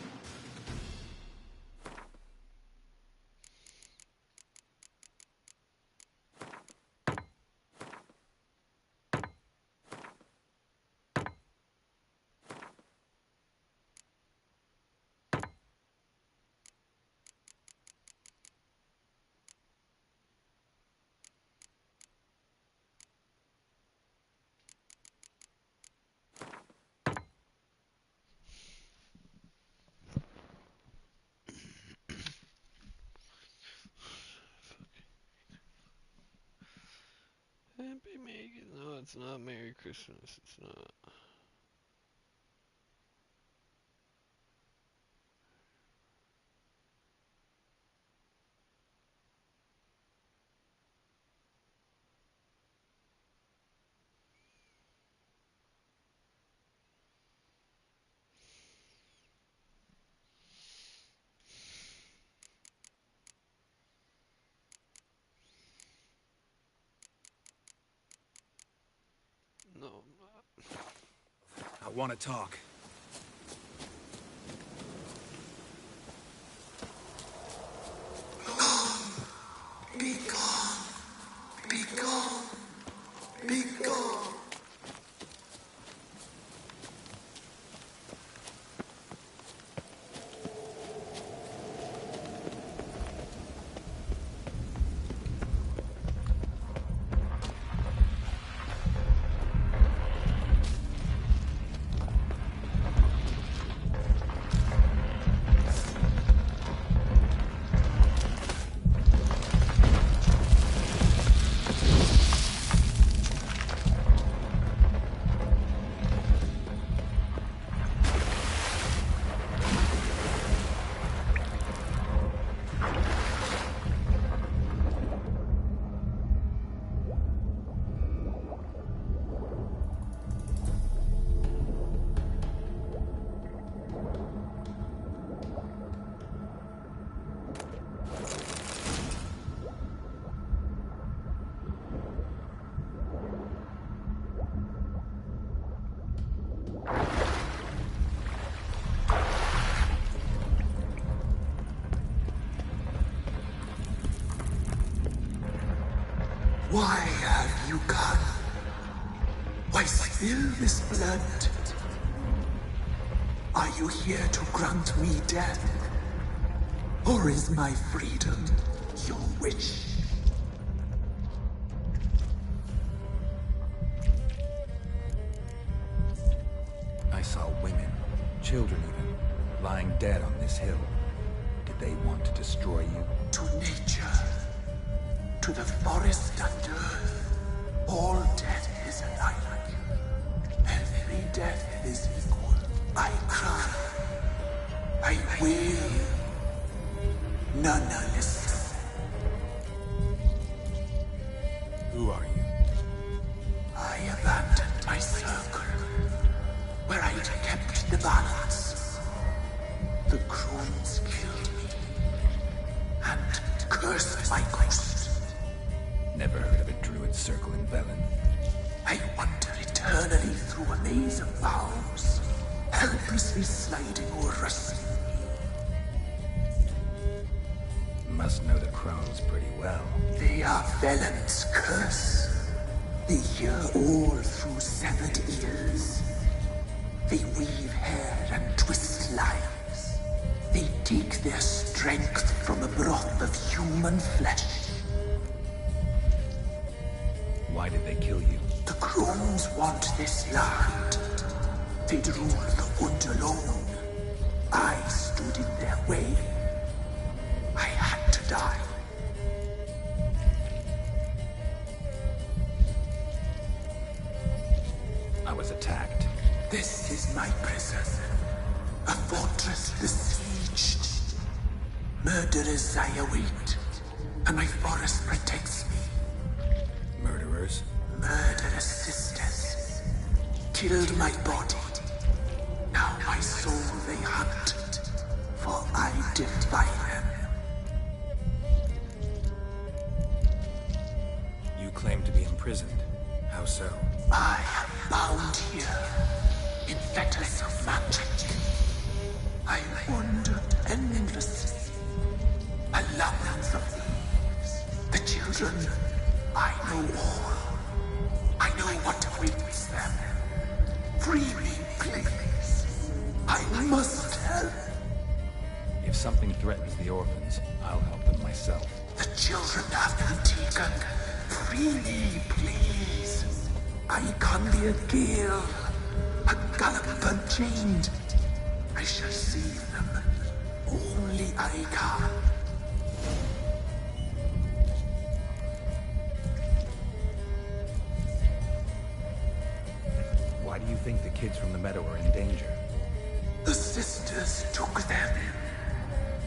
Happy Megan. No, it's not Merry Christmas. It's not. No. I want to talk. Be gone. Be gone. Be gone. Why have you come? Why spill this blood? Are you here to grant me death? Or is my freedom your wish? I saw women, children even, lying dead on this hill. Did they want to destroy you? To nature. To the forest and earth, all death is alike. Every death is equal. I cry. I wail. None listens. Who are you? I abandoned my circle, where I had kept the balance. The crones killed me, and cursed my ghost. Never heard of a druid circle in Velen. I wander eternally through a maze of vows, helplessly sliding o'er rusty. Must know the crones pretty well. They are Velen's curse. They hear all through severed ears. They weave hair and twist lives. They take their strength from a broth of human flesh. Why did they kill you? The crones want this land. They'd rule the wood alone. I stood in their way. I had to die. I was attacked. This is my prison. A fortress besieged. Murderers I await, and my forest protects me. Murderers? Murderous sisters. Killed my body. Now my soul they hunt, for I defy them. You claim to be imprisoned. How so? I am bound here, in fetters of magic. I wander endlessly, a labyrinth of thieves. The children, I know all. I know what awaits them. Free me, please. I must help. If something threatens the orphans, I'll help them myself. The children have been taken. Free me, please. I can be a gale, a gallop unchained. I shall save them. Only I can. you think the kids from the meadow are in danger? The sisters took them.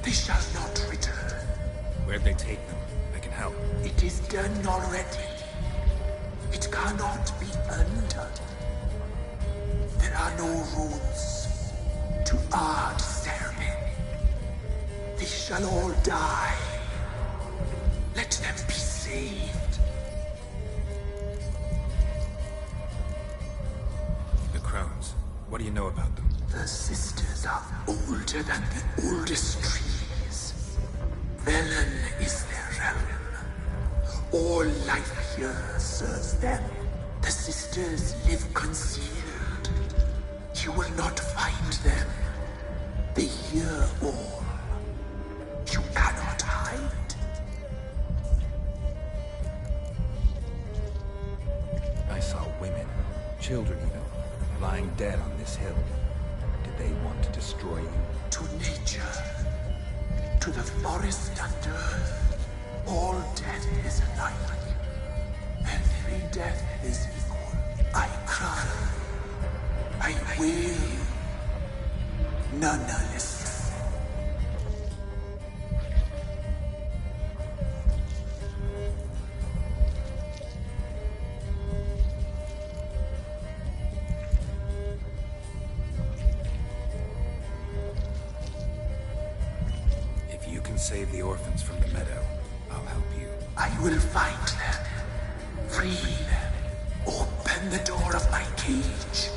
They shall not return. Where'd they take them? I can help. It is done already. It cannot be undone. There are no rules to our ceremony. They shall all die. Let them be saved. The crones. What do you know about them? The sisters are older than the oldest trees. Velen is their realm. All life here serves them. The sisters live concealed. You will not find them. They hear all. You cannot hide. I saw women, children even, lying dead on this hill. Did they want to destroy you? To nature, to the forest and earth, all death is alike. Every death is equal. I cry. I wail. None listens. If you can save the orphans from the meadow, I'll help you. I will find them. Free them. Open the door of my cage.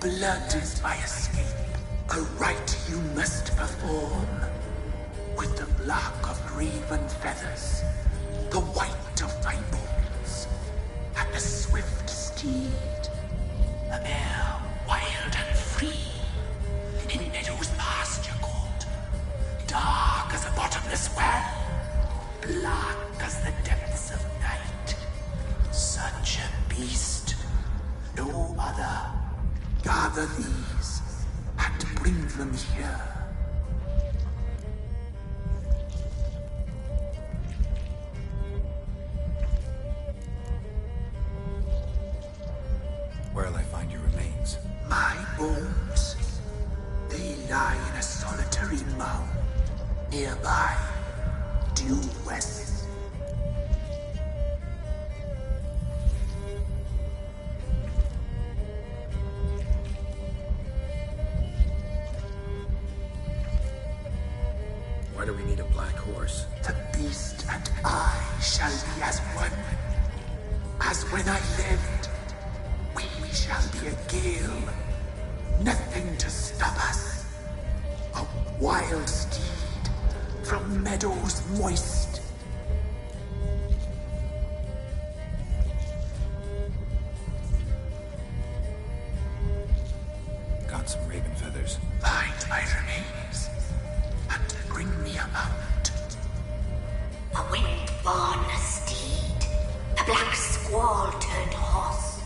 Blood is my escape. A rite you must perform. With the black of raven feathers, the white of my bones, and a swift steed. A mare wild and free, in meadows pasture court. Dark as a bottomless well, black as the depths of night. Such a beast, no other. Gather these and bring them here. Where'll I find your remains? My bones, they lie in a solitary mound nearby, due west. Why do we need a black horse? The beast and I shall be as one. As when I lived, we shall be a gale. Nothing to stop us. A wild steed from meadows moist. Got some raven feathers. Find my remains and bring me a mount. A wind-born steed. A black squall turned horse.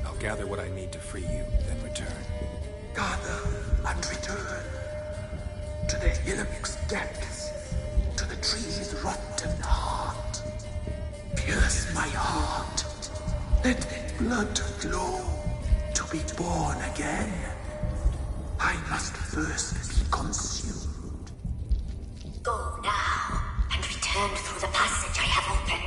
I'll gather what I need to free you, then return. Gather and return. To the hillock's depths. To the tree's rotten heart. Pierce my heart. Let blood flow. To be born again, I must first be consumed. Go now, and return through the passage I have opened.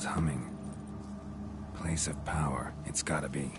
sounds humming. Place of power, it's gotta be.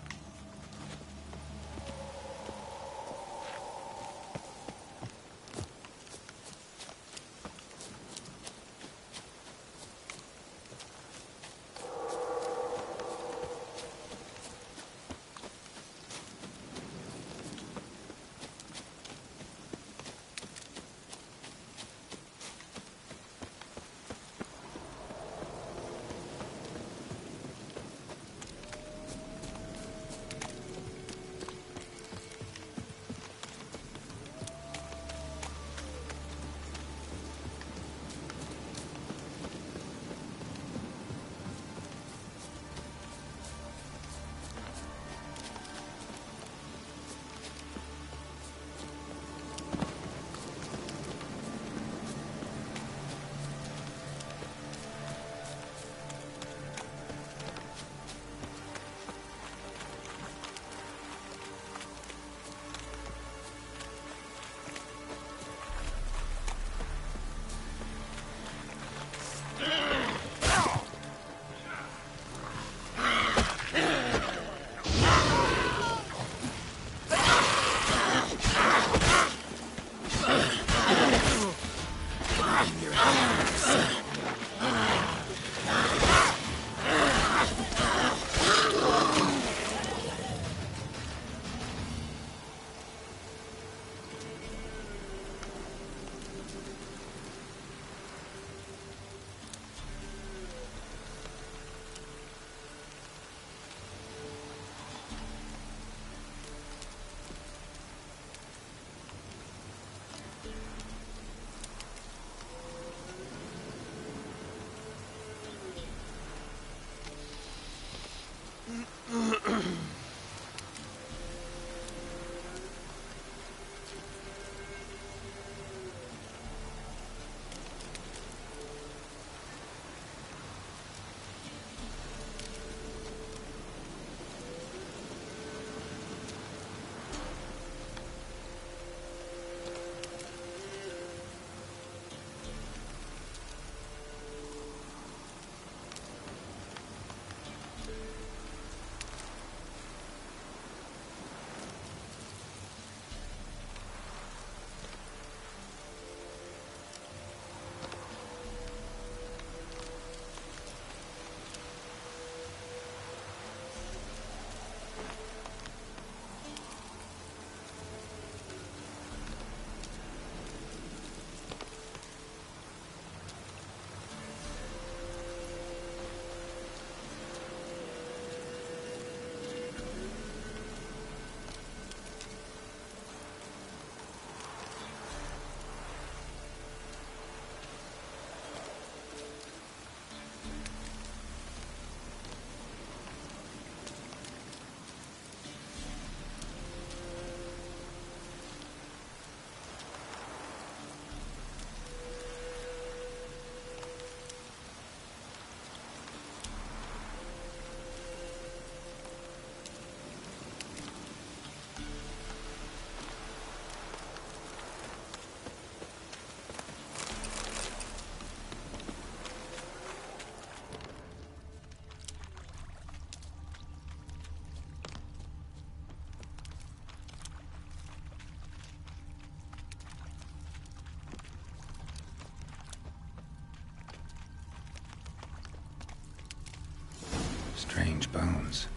Strange bones.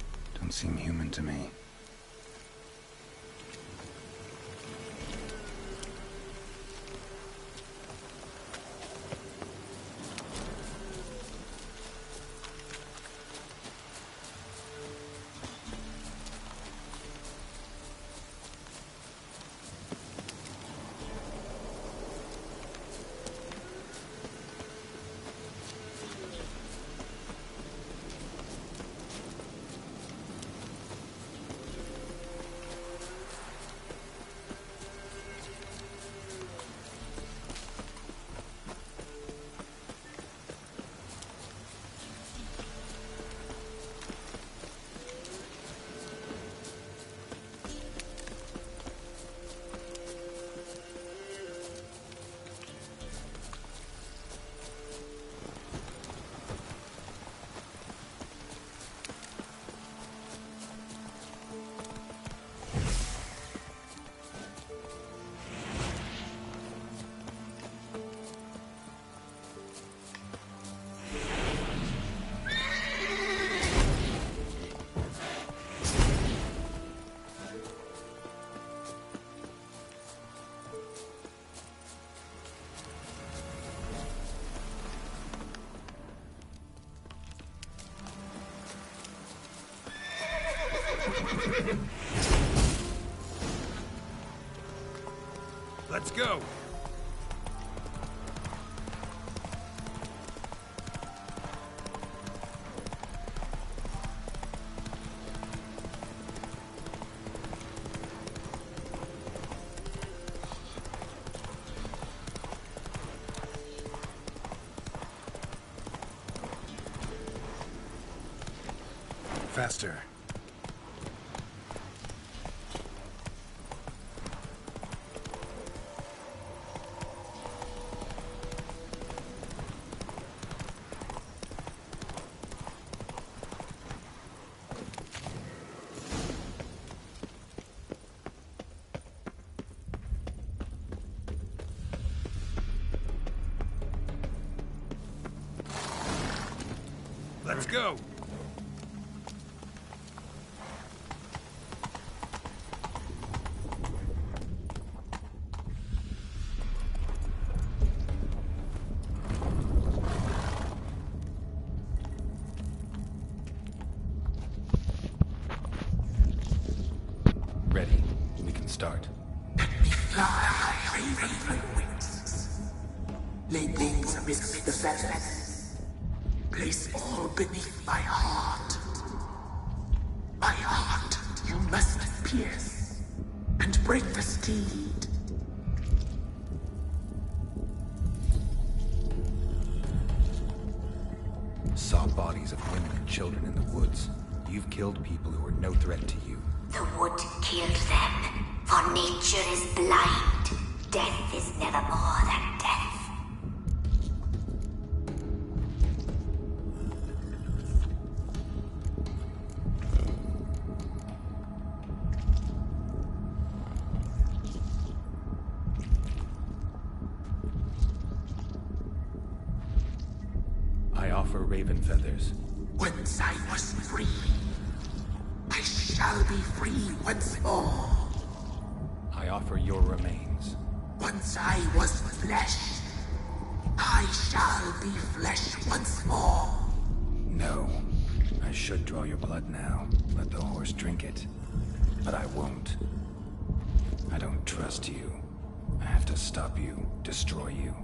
Don't seem human to me. Let's go. Faster. Let's go. Ready. We can start. Fly, raven wings. Lay wings amidst the feathers. Place all beneath my heart. My heart you must pierce, and break the steed. Saw bodies of women and children in the woods. You've killed people who were no threat to you. The wood killed them, for nature is blind. Death is never more than death. I offer raven feathers. Once I was free, I shall be free once more. I offer your remains. Once I was flesh, I shall be flesh once more. No. I should draw your blood now. Let the horse drink it. But I won't. I don't trust you. I have to stop you, destroy you.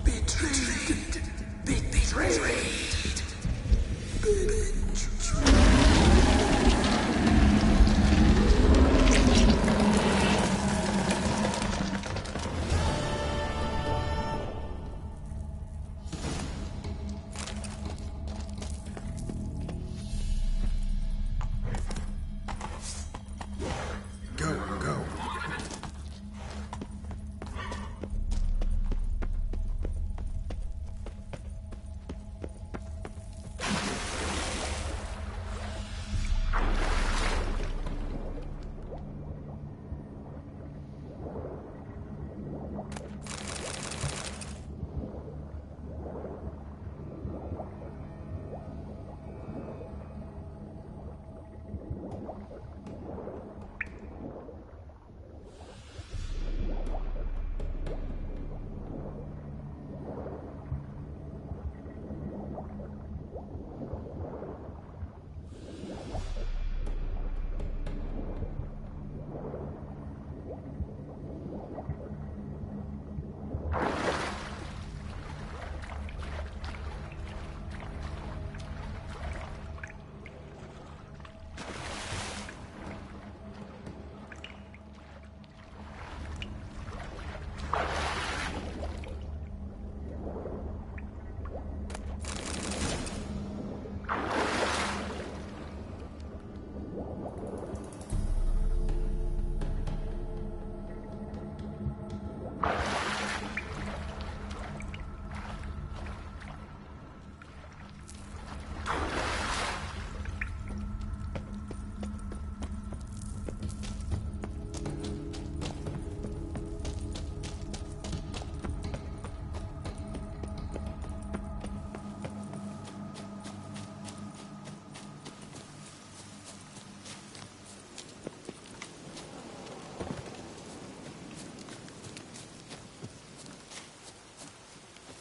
Betrayed. Betrayed. Go.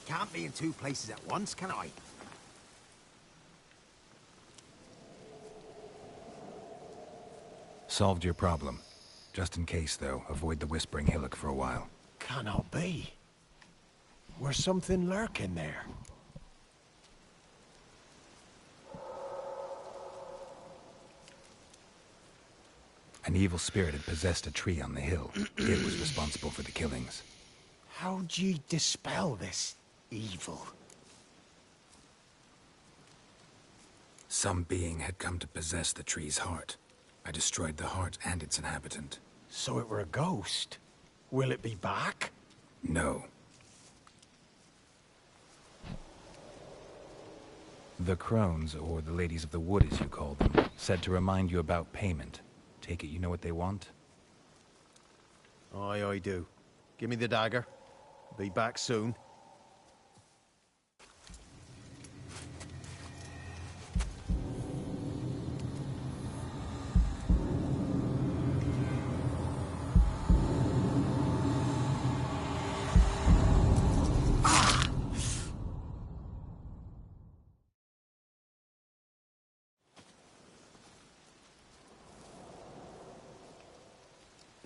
Can't be in two places at once, can I? Solved your problem. Just in case, though, avoid the Whispering Hillock for a while. Cannot be. Where's something lurking there? An evil spirit had possessed a tree on the hill. It was responsible for the killings. How'd ye dispel this evil? Some being had come to possess the tree's heart. I destroyed the heart and its inhabitant. So it were a ghost. Will it be back? No. The crones, or the ladies of the wood as you call them, said to remind you about payment. Take it you know what they want? Aye, I do. Give me the dagger. Be back soon.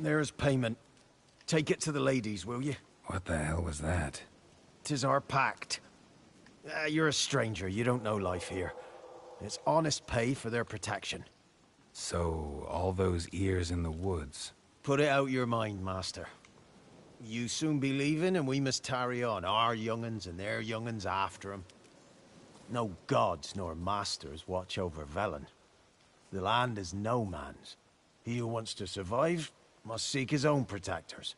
There's payment. Take it to the ladies, will you? What the hell was that? 'Tis our pact. You're a stranger. You don't know life here. It's honest pay for their protection. So, all those ears in the woods. Put it out your mind, master. You soon be leaving, and we must tarry on, our young'uns and their young'uns after 'em. No gods nor masters watch over Velen. The land is no man's. He who wants to survive must seek his own protectors.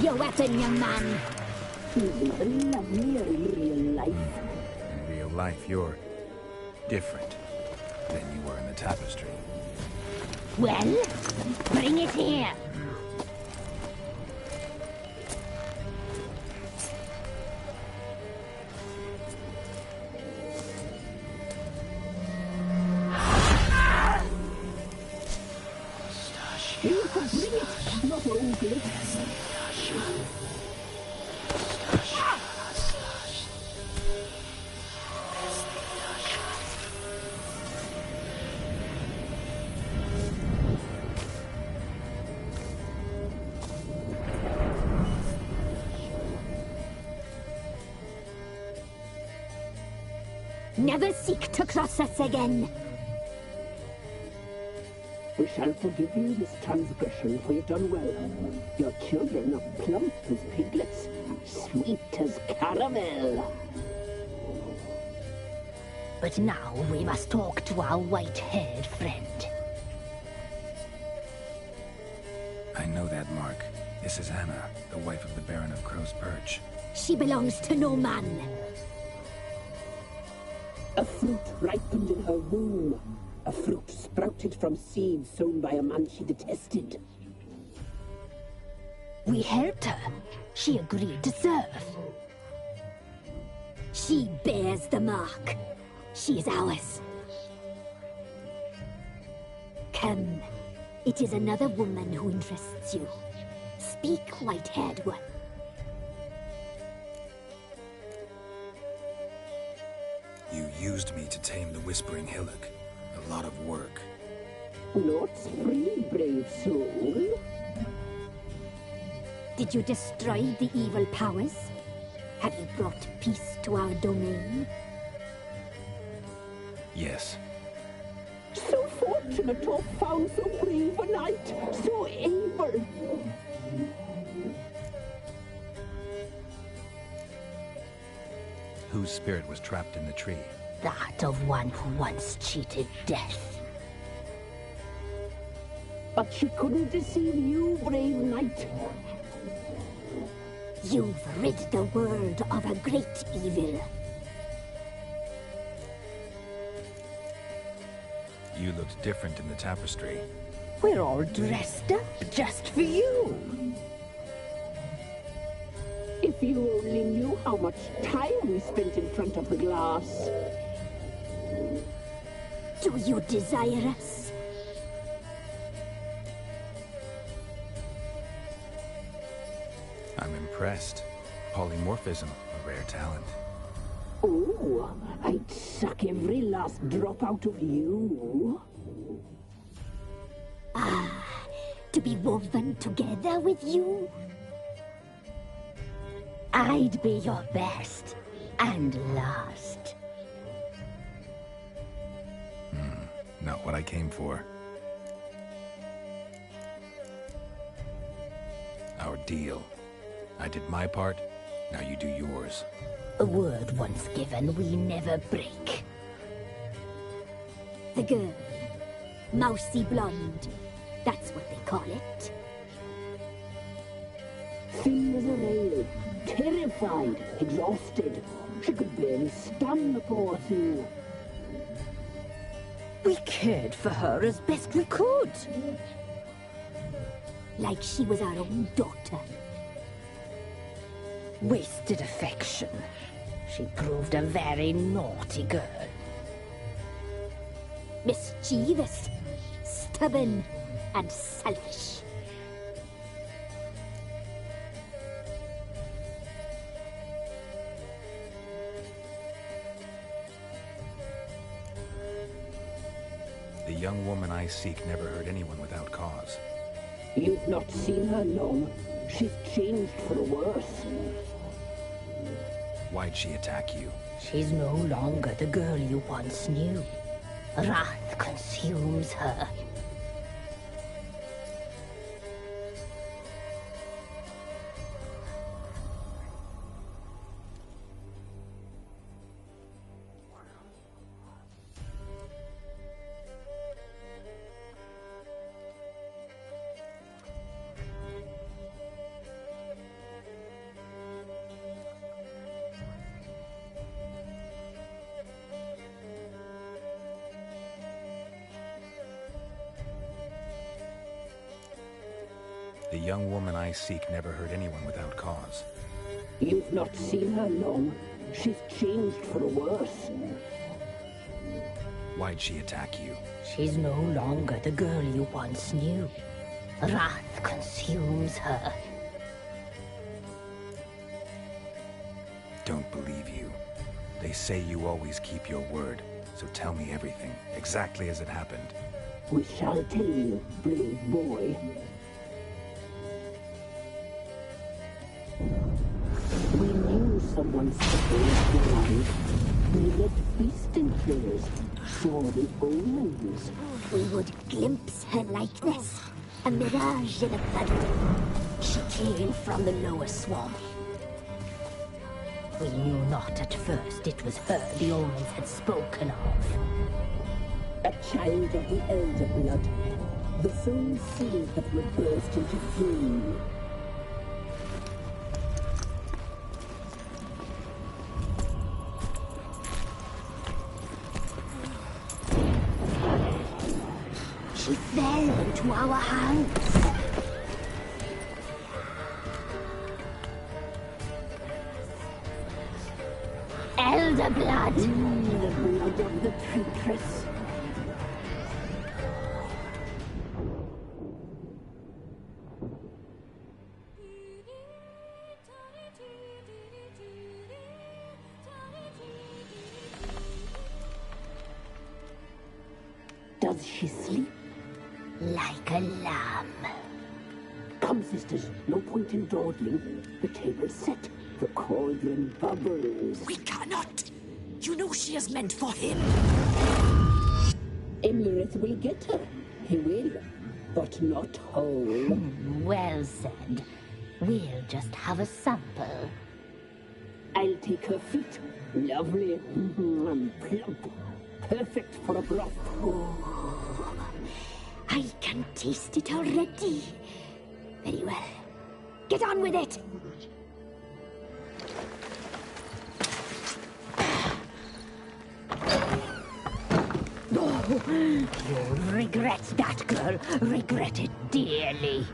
Your weapon, young man. Even lovelier in real life. In real life, you're different than you were in the tapestry. Well, bring it here. You can bring it, not only it. Never seek to cross us again. We shall forgive you this transgression, for you've done well. Your children are plump as piglets, sweet as caramel. But now we must talk to our white-haired friend. I know that mark. This is Anna, the wife of the Baron of Crow's Perch. She belongs to no man. A fruit ripened in her womb. A fruit sprouted from seeds sown by a man she detested. We helped her. She agreed to serve. She bears the mark. She is ours. Come. It is another woman who interests you. Speak, white-haired one. You used me to tame the Whispering Hillock. A lot of work. Not free, brave soul. Did you destroy the evil powers? Have you brought peace to our domain? Yes. So fortunate to have found so brave a knight, so able. Whose spirit was trapped in the tree? That of one who once cheated death. But she couldn't deceive you, brave knight. You've rid the world of a great evil. You looked different in the tapestry. We're all dressed up just for you. If you only knew how much time we spent in front of the glass. Do you desire us? I'm impressed. Polymorphism, a rare talent. Oh, I'd suck every last drop out of you. Ah, to be woven together with you? I'd be your best and last. Not what I came for. Our deal. I did my part, now you do yours. A word once given, we never break. The girl. Mousy blonde. That's what they call it. Thin as a rail. Terrified. Exhausted. She could barely stand the poor thing. We cared for her as best we could. Like she was our own daughter. Wasted affection. She proved a very naughty girl. Mischievous, stubborn, and selfish. The young woman I seek never hurt anyone without cause. You've not seen her long. She's changed for the worse. Why'd she attack you? She's no longer the girl you once knew. Wrath consumes her. The young woman I seek never hurt anyone without cause. You've not seen her long. She's changed for the worse. Why'd she attack you? She's no longer the girl you once knew. Wrath consumes her. Don't believe you. They say you always keep your word, so tell me everything, exactly as it happened. We shall tell you, brave boy. We knew someone supposed to life. We led feasting players, saw the omens. We would glimpse her likeness, a mirage in a flood. She came from the lower swamp. We knew not at first it was her the omens had spoken of. A child of the Elder Blood, the soul seed that would burst into flame. She fell into our hands. Elder Blood! The blood of the traitress. Does she sleep? Like a lamb. Come, sisters, no point in dawdling. The table's set. The cauldron bubbles. We cannot! You know she is meant for him! Emirith will get her. He will. But not whole. Well said. We'll just have a sample. I'll take her feet. Lovely. And plump. Perfect for a broth. Oh, I can taste it already. Very well. Get on with it. Oh, you'll regret that, girl. Regret it dearly.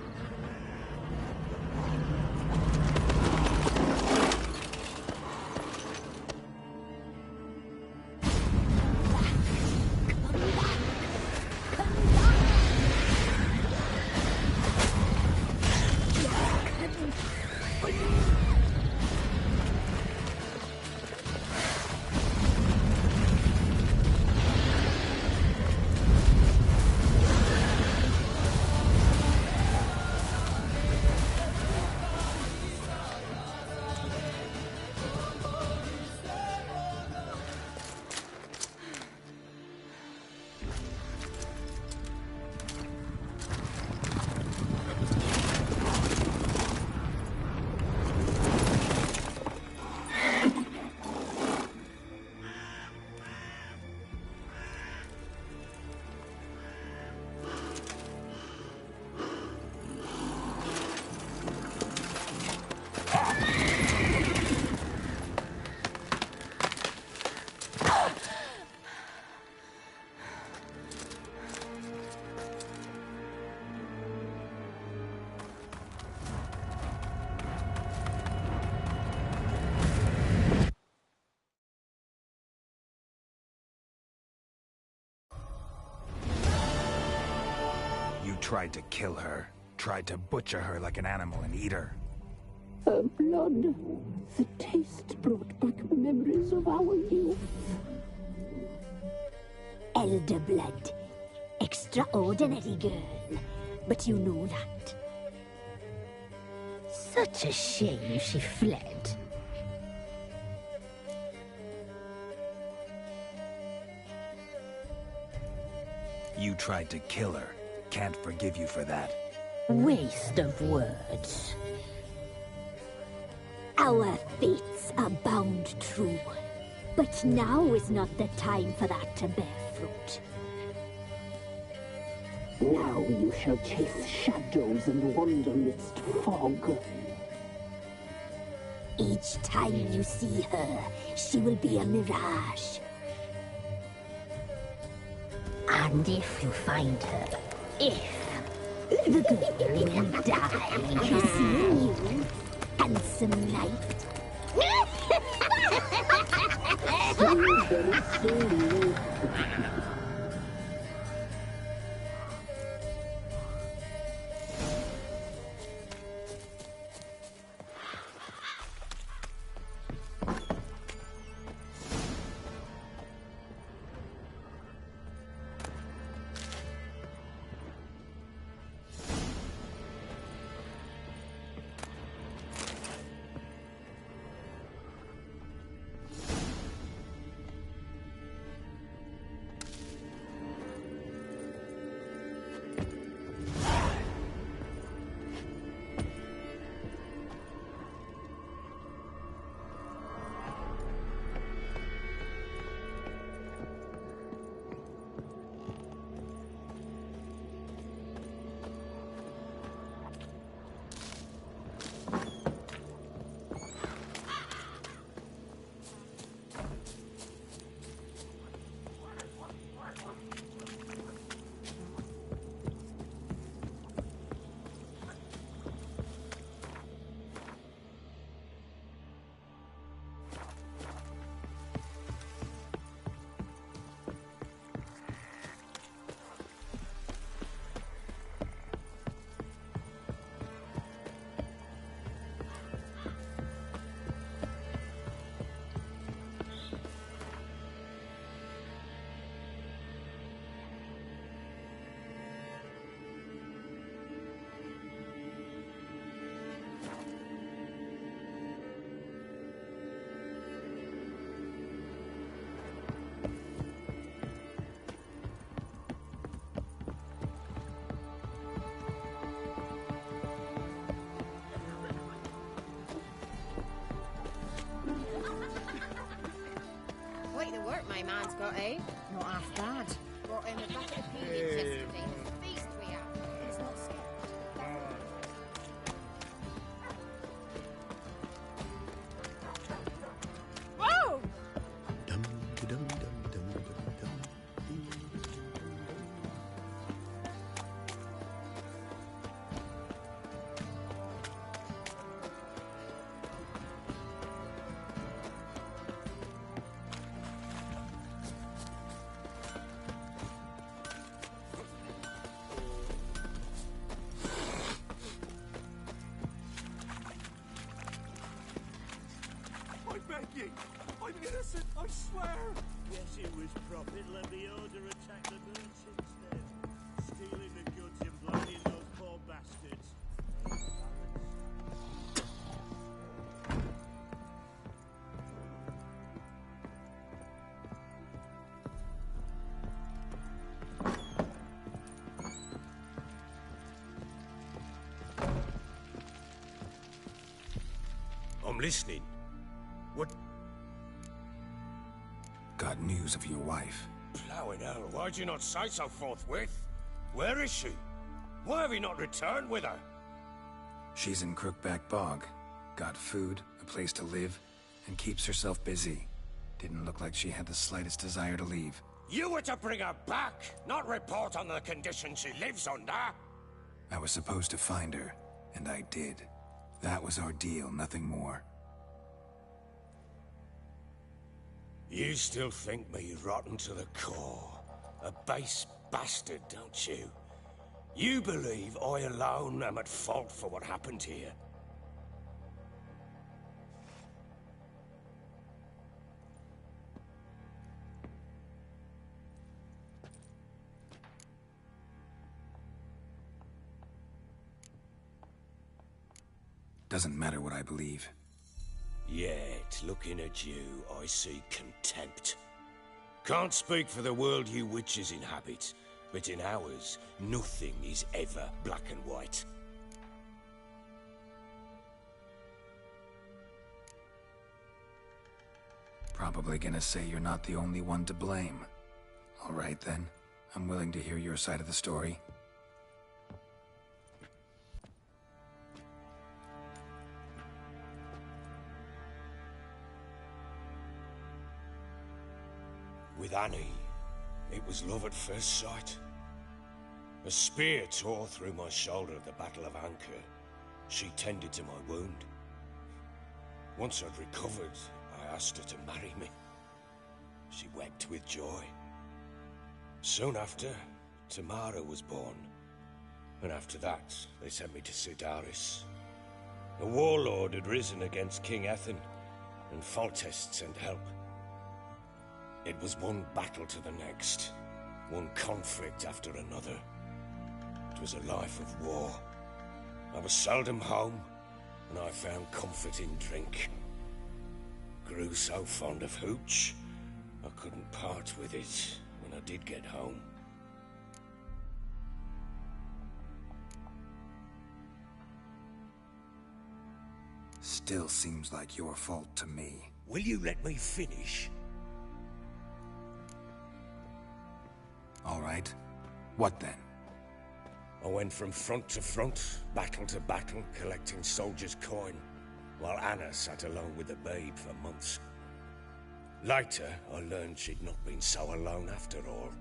Tried to kill her. Tried to butcher her like an animal and eat her. Her blood. The taste brought back memories of our youth. Elder blood. Extraordinary girl. But you know that. Such a shame she fled. You tried to kill her. Can't forgive you for that. Waste of words. Our fates are bound true. But now is not the time for that to bear fruit. Now you shall chase shadows and wander midst fog. Each time you see her, she will be a mirage. And if you find her, the girl will die. I see you, handsome knight. My man's got, eh? Not half bad. Brought in a bucket of peanuts yesterday. Feast we have. It's not scared. Whoa! I'm innocent, I swear! Yes, it was Prophet. Let the Order attack the merchants then. Stealing the goods and blinding those poor bastards. I'm listening. What? Got news of your wife. Plowing hell, why'd you not say so forthwith? Where is she? Why have you not returned with her? She's in Crookback Bog. Got food, a place to live, and keeps herself busy. Didn't look like she had the slightest desire to leave. You were to bring her back, not report on the conditions she lives under. I was supposed to find her, and I did. That was our deal, nothing more. You still think me rotten to the core. A base bastard, don't you? You believe I alone am at fault for what happened here. Doesn't matter what I believe. Yet, looking at you, I see contempt. Can't speak for the world you witches inhabit, but in ours, nothing is ever black and white. Probably gonna say you're not the only one to blame. All right then, I'm willing to hear your side of the story. With Annie, it was love at first sight. A spear tore through my shoulder at the Battle of Anchor. She tended to my wound. Once I'd recovered, I asked her to marry me. She wept with joy. Soon after, Tamara was born. And after that, they sent me to Sidaris. A warlord had risen against King Ethan, and Foltest sent help. It was one battle to the next, one conflict after another. It was a life of war. I was seldom home, and I found comfort in drink. Grew so fond of hooch, I couldn't part with it when I did get home. Still seems like your fault to me. Will you let me finish? All right. What then? I went from front to front, battle to battle, collecting soldiers' coin, while Anna sat alone with the babe for months. Later, I learned she'd not been so alone after all.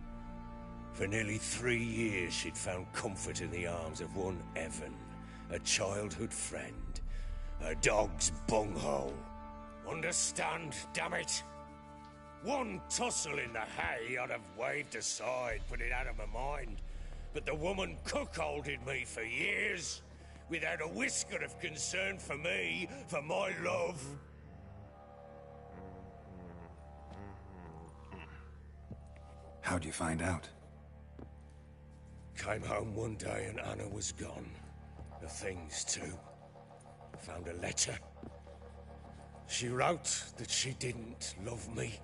For nearly 3 years, she'd found comfort in the arms of one Evan, a childhood friend, a dog's bunghole. Understand, damn it? One tussle in the hay I'd have waved aside, put it out of my mind. But the woman cuckolded me for years, without a whisker of concern for me, for my love. How'd you find out? Came home one day and Anna was gone. The things, too. Found a letter. She wrote that she didn't love me.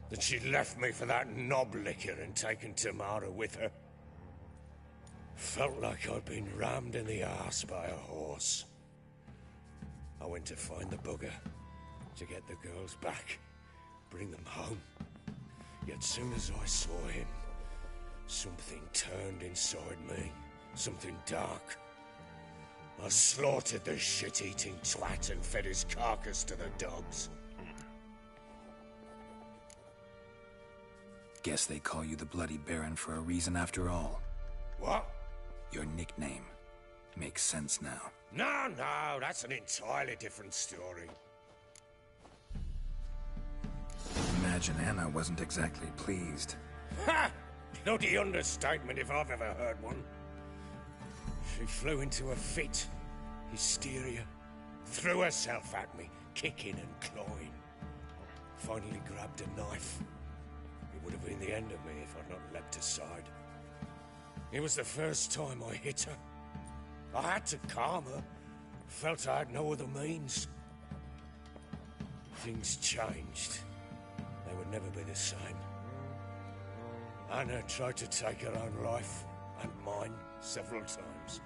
That she'd left me for that knob licker and taken Tamara with her. Felt like I'd been rammed in the arse by a horse. I went to find the bugger, to get the girls back, bring them home. Yet soon as I saw him, something turned inside me, something dark. I slaughtered the shit-eating twat and fed his carcass to the dogs. Guess they call you the Bloody Baron for a reason after all. What? Your nickname. Makes sense now. No, that's an entirely different story. Imagine Anna wasn't exactly pleased. Ha! Bloody understatement if I've ever heard one. She flew into a fit. Hysteria. Threw herself at me, kicking and clawing. finally grabbed a knife. It would have been the end of me if I'd not leapt aside. It was the first time I hit her. I had to calm her. Felt I had no other means. Things changed. They would never be the same. Anna tried to take her own life, and mine, several times.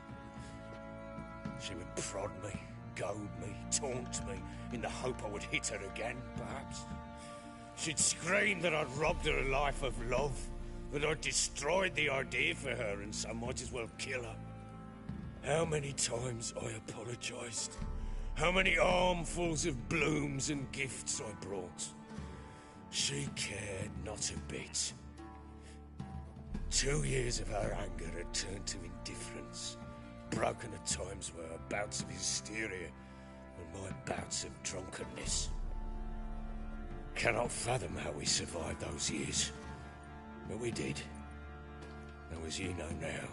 She would prod me, goad me, taunt me, in the hope I would hit her again, perhaps. She'd scream that I'd robbed her life of love, that I'd destroyed the idea for her, and so might as well kill her. How many times I apologised. How many armfuls of blooms and gifts I brought. She cared not a bit. 2 years of her anger had turned to indifference, broken at times by her bouts of hysteria and my bouts of drunkenness. Cannot fathom how we survived those years, but we did. Though as you know now,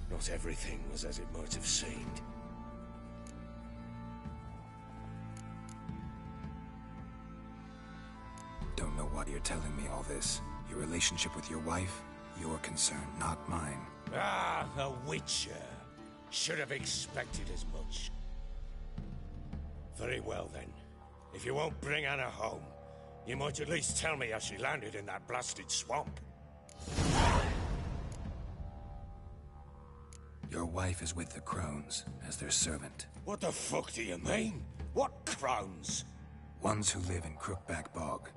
not everything was as it might have seemed. Don't know why you're telling me all this. Your relationship with your wife? Your concern, not mine. Ah, the Witcher. Should have expected as much. Very well then. If you won't bring Anna home, you might at least tell me how she landed in that blasted swamp. Your wife is with the Crones, as their servant. What the fuck do you mean? What Crones? Ones who live in Crookback Bog.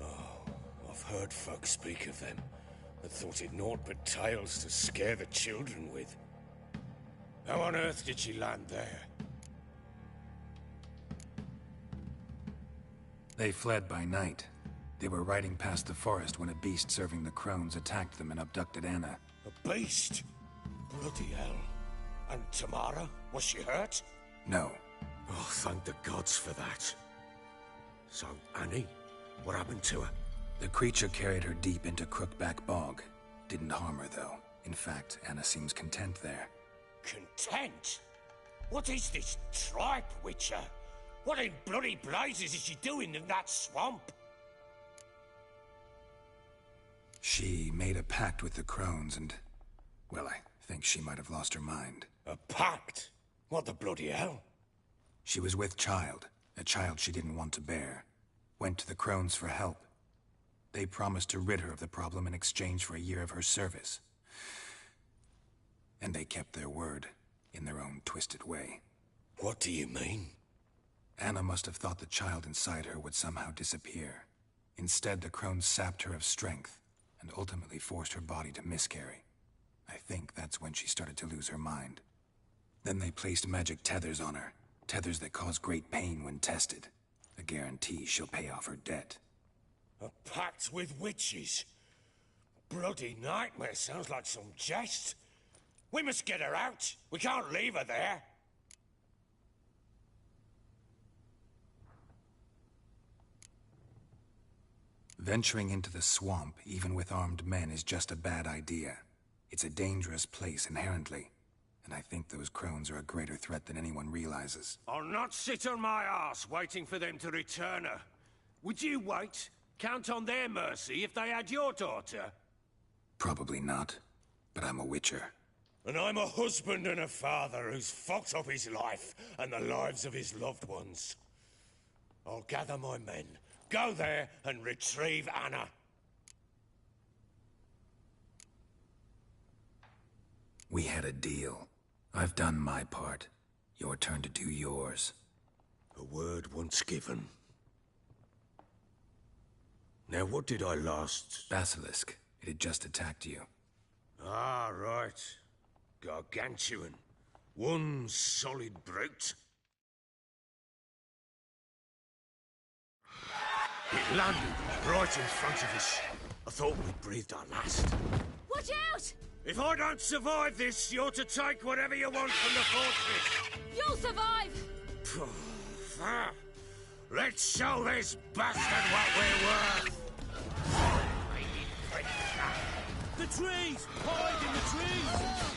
Oh, I've heard folk speak of them, and thought it naught but tales to scare the children with. How on earth did she land there? They fled by night. They were riding past the forest when a beast serving the Crones attacked them and abducted Anna. A beast? Bloody hell. And Tamara? Was she hurt? No. Oh, thank the gods for that. So, Annie? What happened to her? The creature carried her deep into Crookback Bog. Didn't harm her, though. In fact, Anna seems content there. Content? What is this tripe, Witcher? What in bloody blazes is she doing in that swamp? She made a pact with the Crones and... well, I think she might have lost her mind. A pact? What the bloody hell? She was with child, a child she didn't want to bear. Went to the Crones for help. They promised to rid her of the problem in exchange for a year of her service. And they kept their word, in their own twisted way. What do you mean? Anna must have thought the child inside her would somehow disappear. Instead, the Crones sapped her of strength, and ultimately forced her body to miscarry. I think that's when she started to lose her mind. Then they placed magic tethers on her, tethers that cause great pain when tested. A guarantee she'll pay off her debt. A pact with witches? Bloody nightmare, sounds like some jest. We must get her out. We can't leave her there. Venturing into the swamp, even with armed men, is just a bad idea. It's a dangerous place inherently, and I think those Crones are a greater threat than anyone realizes. I'll not sit on my ass waiting for them to return her. Would you wait? Count on their mercy if they had your daughter? Probably not, but I'm a Witcher. And I'm a husband and a father who's fucked up his life and the lives of his loved ones. I'll gather my men, go there and retrieve Anna. We had a deal. I've done my part. Your turn to do yours. A word once given. Now what did I last... Basilisk. It had just attacked you. Ah, right. Gargantuan. One solid brute. It landed right in front of us. I thought we'd breathed our last. Watch out! If I don't survive this, you're to take whatever you want from the fortress. You'll survive! Let's show this bastard what we're worth. The trees! Hide in the trees!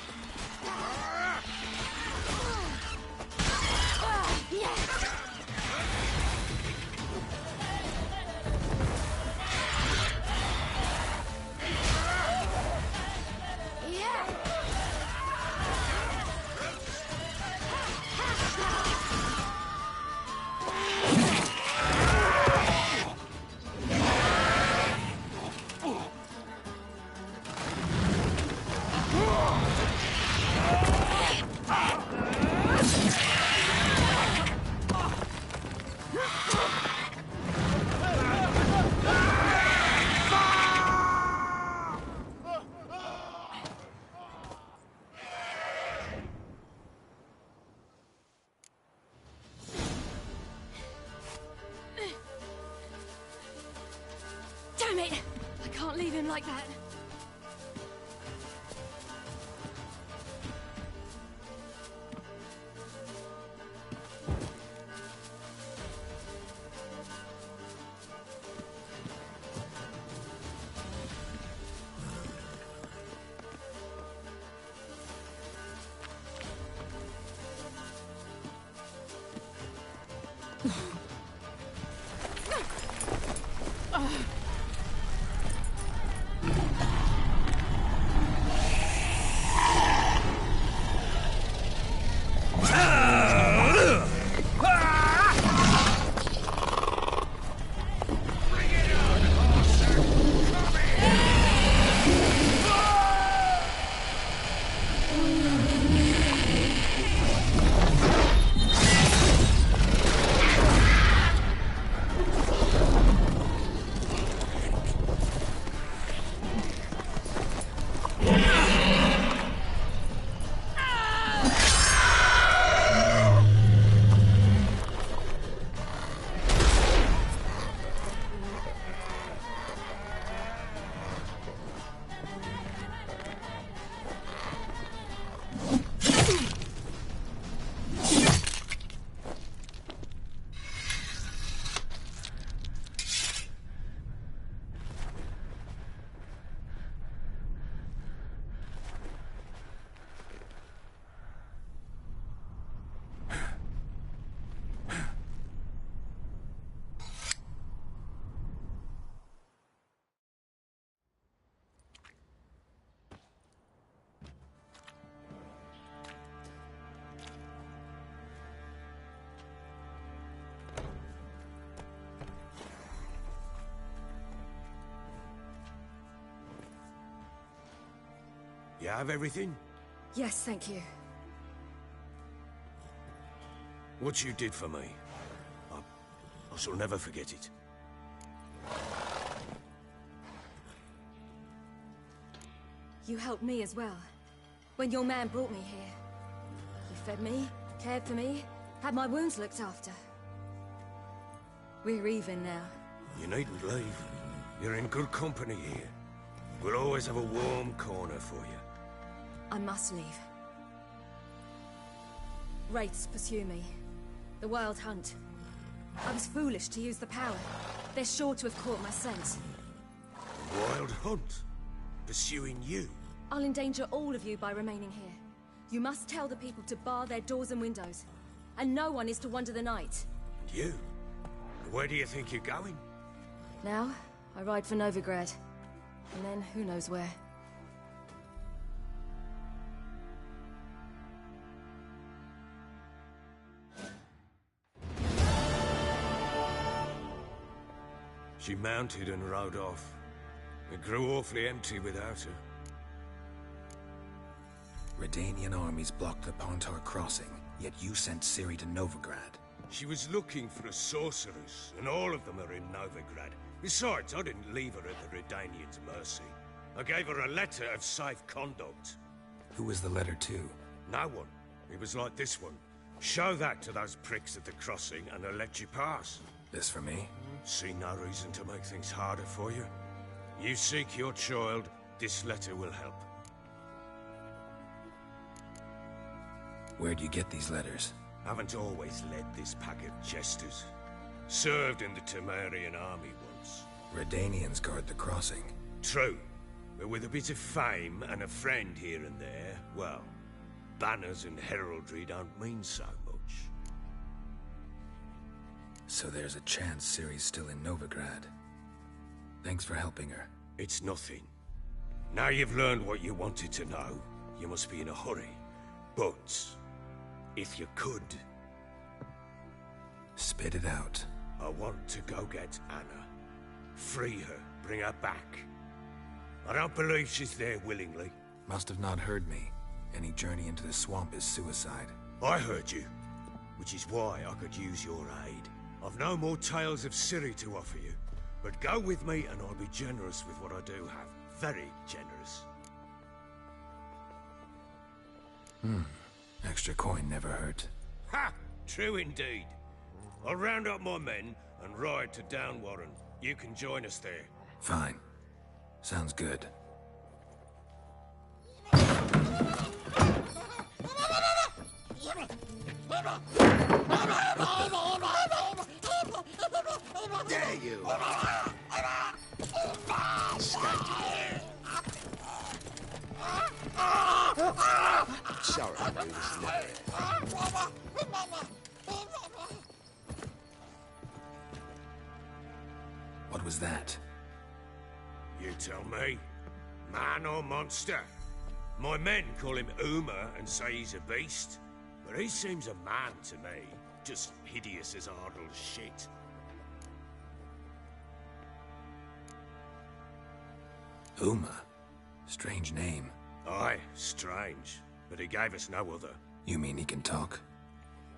him like that. You have everything? Yes, thank you. What you did for me, I shall never forget it. You helped me as well. When your man brought me here. You fed me, cared for me, had my wounds looked after. We're even now. You needn't leave. You're in good company here. We'll always have a warm corner for you. I must leave. Wraiths pursue me. The Wild Hunt. I was foolish to use the power. They're sure to have caught my scent. Wild Hunt? Pursuing you? I'll endanger all of you by remaining here. You must tell the people to bar their doors and windows. And no one is to wander the night. You? Where do you think you're going? Now, I ride for Novigrad. And then, who knows where. She mounted and rode off. It grew awfully empty without her. Redanian armies blocked the Pontar crossing, yet you sent Ciri to Novigrad. She was looking for a sorceress, and all of them are in Novigrad. Besides, I didn't leave her at the Redanians' mercy. I gave her a letter of safe conduct. Who was the letter to? No one. It was like this one. Show that to those pricks at the crossing, and they'll let you pass. This for me? See no reason to make things harder for you. You seek your child, this letter will help. Where'd you get these letters? Haven't always led this pack of jesters. Served in the Temerian army once. Redanians guard the crossing. True. But with a bit of fame and a friend here and there, well, banners and heraldry don't mean so much. So there's a chance Ciri's still in Novigrad. Thanks for helping her. It's nothing. Now you've learned what you wanted to know, you must be in a hurry. But, if you could... Spit it out. I want to go get Anna. Free her, bring her back. I don't believe she's there willingly. Must have not heard me. Any journey into the swamp is suicide. I heard you, which is why I could use your aid. I've no more tales of Ciri to offer you, but go with me and I'll be generous with what I do have. Very generous. Extra coin never hurt. Ha! True indeed. I'll round up my men and ride to Downwarren. You can join us there. Fine. Sounds good. There you are. Sorry, I knew this never. What was that? You tell me. Man or monster? My men call him Uma and say he's a beast. But he seems a man to me. Just hideous as Ardle's shit. Uma? Strange name. Aye, strange. But he gave us no other. You mean he can talk?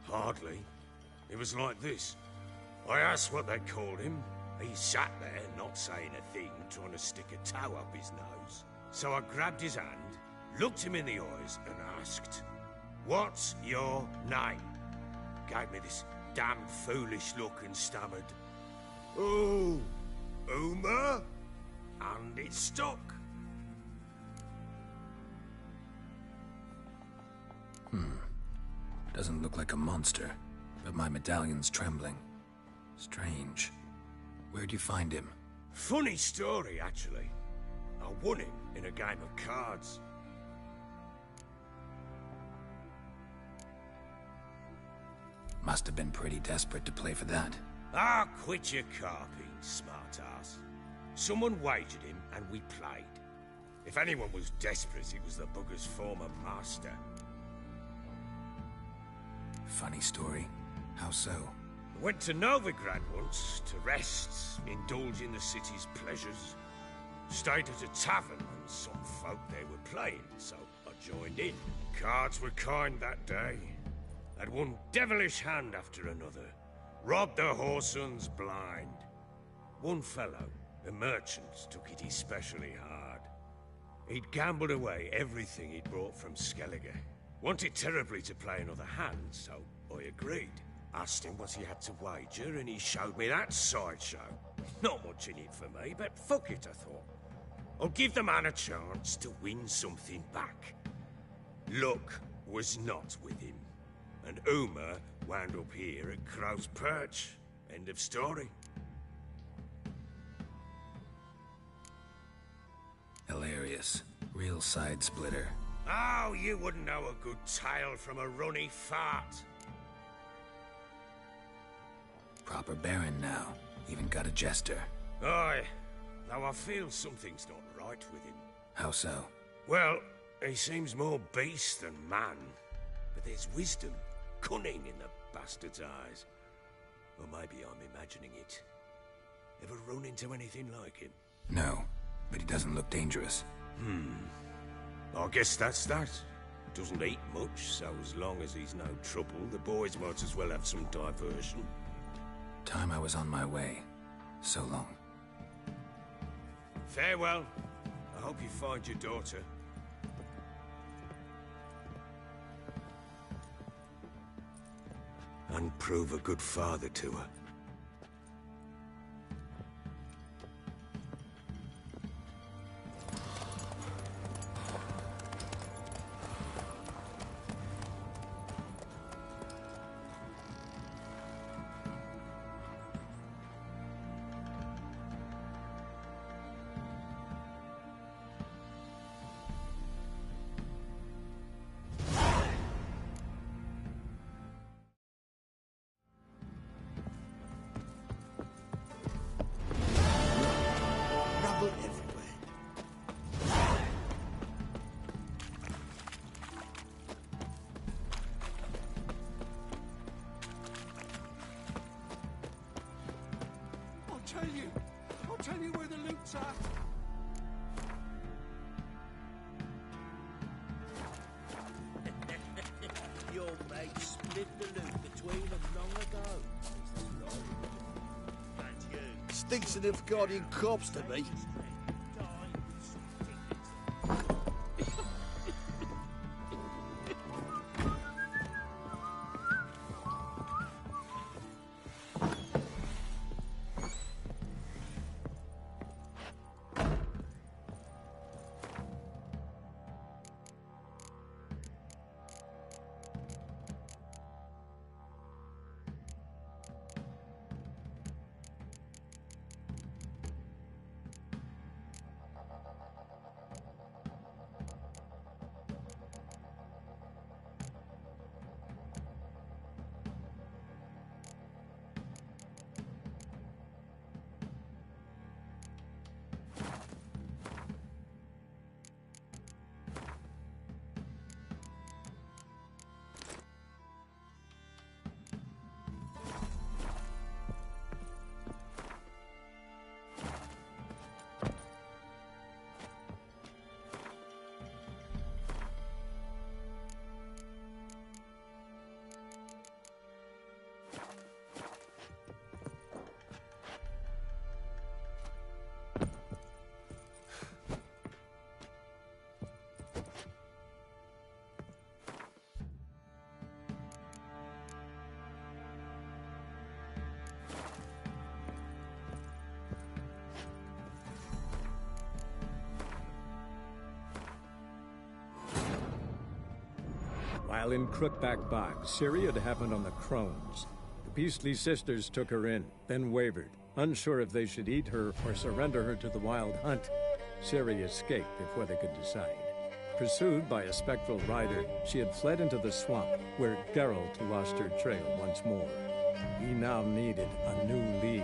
Hardly. It was like this. I asked what they called him. He sat there, not saying a thing, trying to stick a toe up his nose. So I grabbed his hand, looked him in the eyes, and asked, "What's your name?" Gave me this damn foolish look and stammered, "Oh, Uma?" And it stuck. Doesn't look like a monster, but my medallion's trembling. Strange. Where'd you find him? Funny story, actually. I won him in a game of cards. Must have been pretty desperate to play for that. Ah, quit your carping, smart-ass. Someone wagered him, and we played. If anyone was desperate, it was the bugger's former master. Funny story. How so? I went to Novigrad once, to rest, indulge in the city's pleasures. Stayed at a tavern, and some folk there were playing, so I joined in. Cards were kind that day. Had one devilish hand after another. Robbed the whoresons blind. One fellow, a merchant, took it especially hard. He'd gambled away everything he'd brought from Skellige. Wanted terribly to play another hand, so I agreed. Asked him what he had to wager, and he showed me that sideshow. Not much in it for me, but fuck it, I thought. I'll give the man a chance to win something back. Luck was not with him, and Uma wound up here at Crow's Perch. End of story. Hilarious. Real side splitter. Oh, you wouldn't know a good tale from a runny fart. Proper baron now. Even got a jester. Aye, though I feel something's not right with him. How so? Well, he seems more beast than man. But there's wisdom, cunning in the bastard's eyes. Or maybe I'm imagining it. Ever run into anything like him? No, but he doesn't look dangerous. I guess that's that. Doesn't eat much, so as long as he's no trouble, the boys might as well have some diversion. Time I was on my way. So long. Farewell. I hope you find your daughter. And prove a good father to her. I'll tell you where the loot's at. Your mate split the loot between them long ago. And you. Stinks of Nilfgaardian corpse to me. While in Crookback Bog, Ciri had happened on the Crones. The Beastly Sisters took her in, then wavered, unsure if they should eat her or surrender her to the Wild Hunt. Ciri escaped before they could decide. Pursued by a spectral rider, she had fled into the swamp, where Geralt lost her trail once more. He now needed a new lead.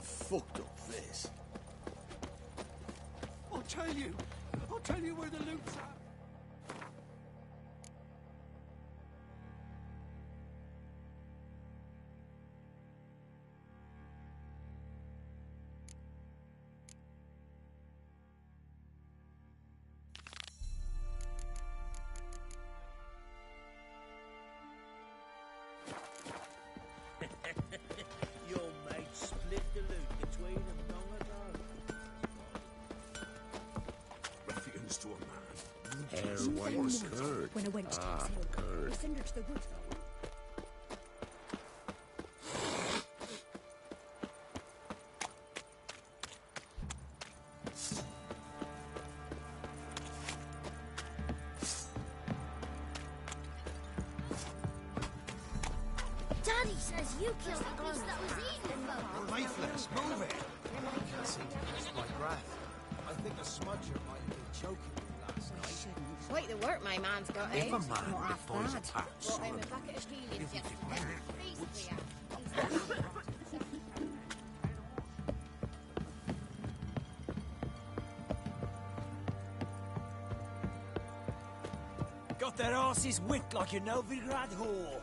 Fucked up this. I'll tell you where the loot's at. Your mate split the loot between them long ago. Ruffians to a man. Hair white curd. When I went to Ah, Hill, curd. I sent her to the woods. Daddy says you killed the beast that was eating them. You're lifeless. Move it. I can't seem to catch my breath. I think a smudger might have been choking me last night. Quite the work my man's got, If eh? a man Not half defies bad. attack, Brought him a son, packet of Australians if he yesterday. Basically, Got their asses whipped like a Novigrad whore.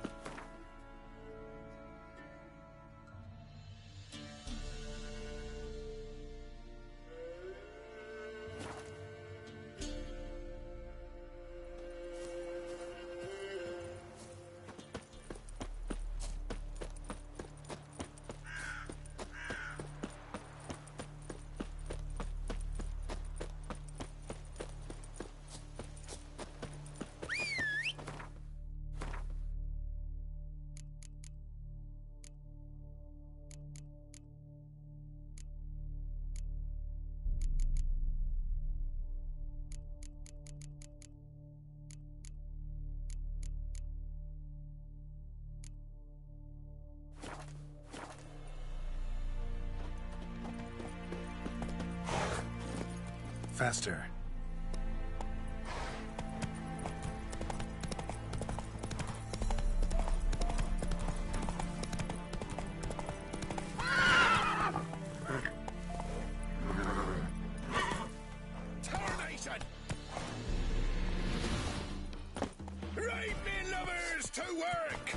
Faster. Tarnation! Right, me lovers, to work!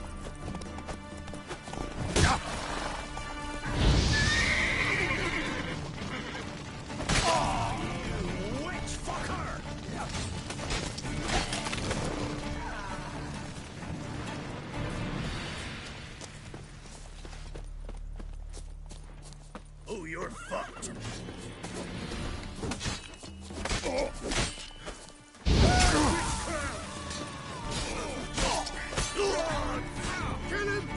Oh, you witch fucker! Oh, you're fucked. Oh. Kill him!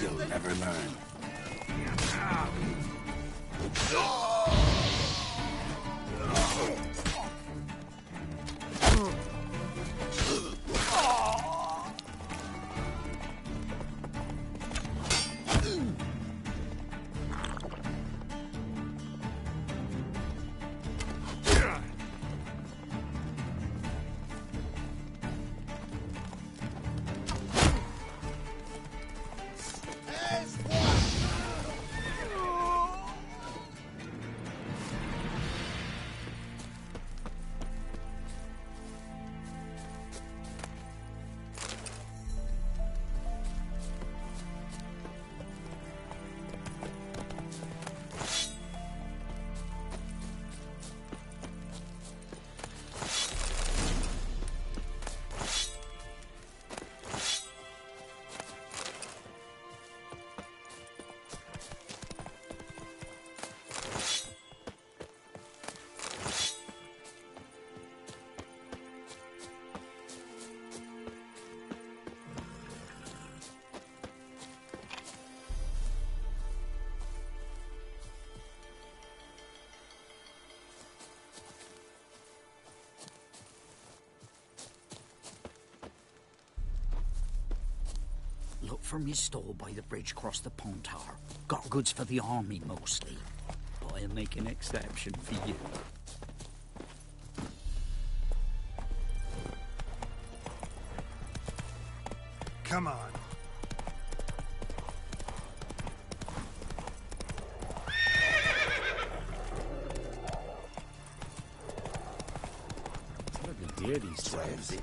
You'll never learn. Look for me stall by the bridge across the Pontar. Got goods for the army mostly. But I'll make an exception for you. Come on. Dear these times.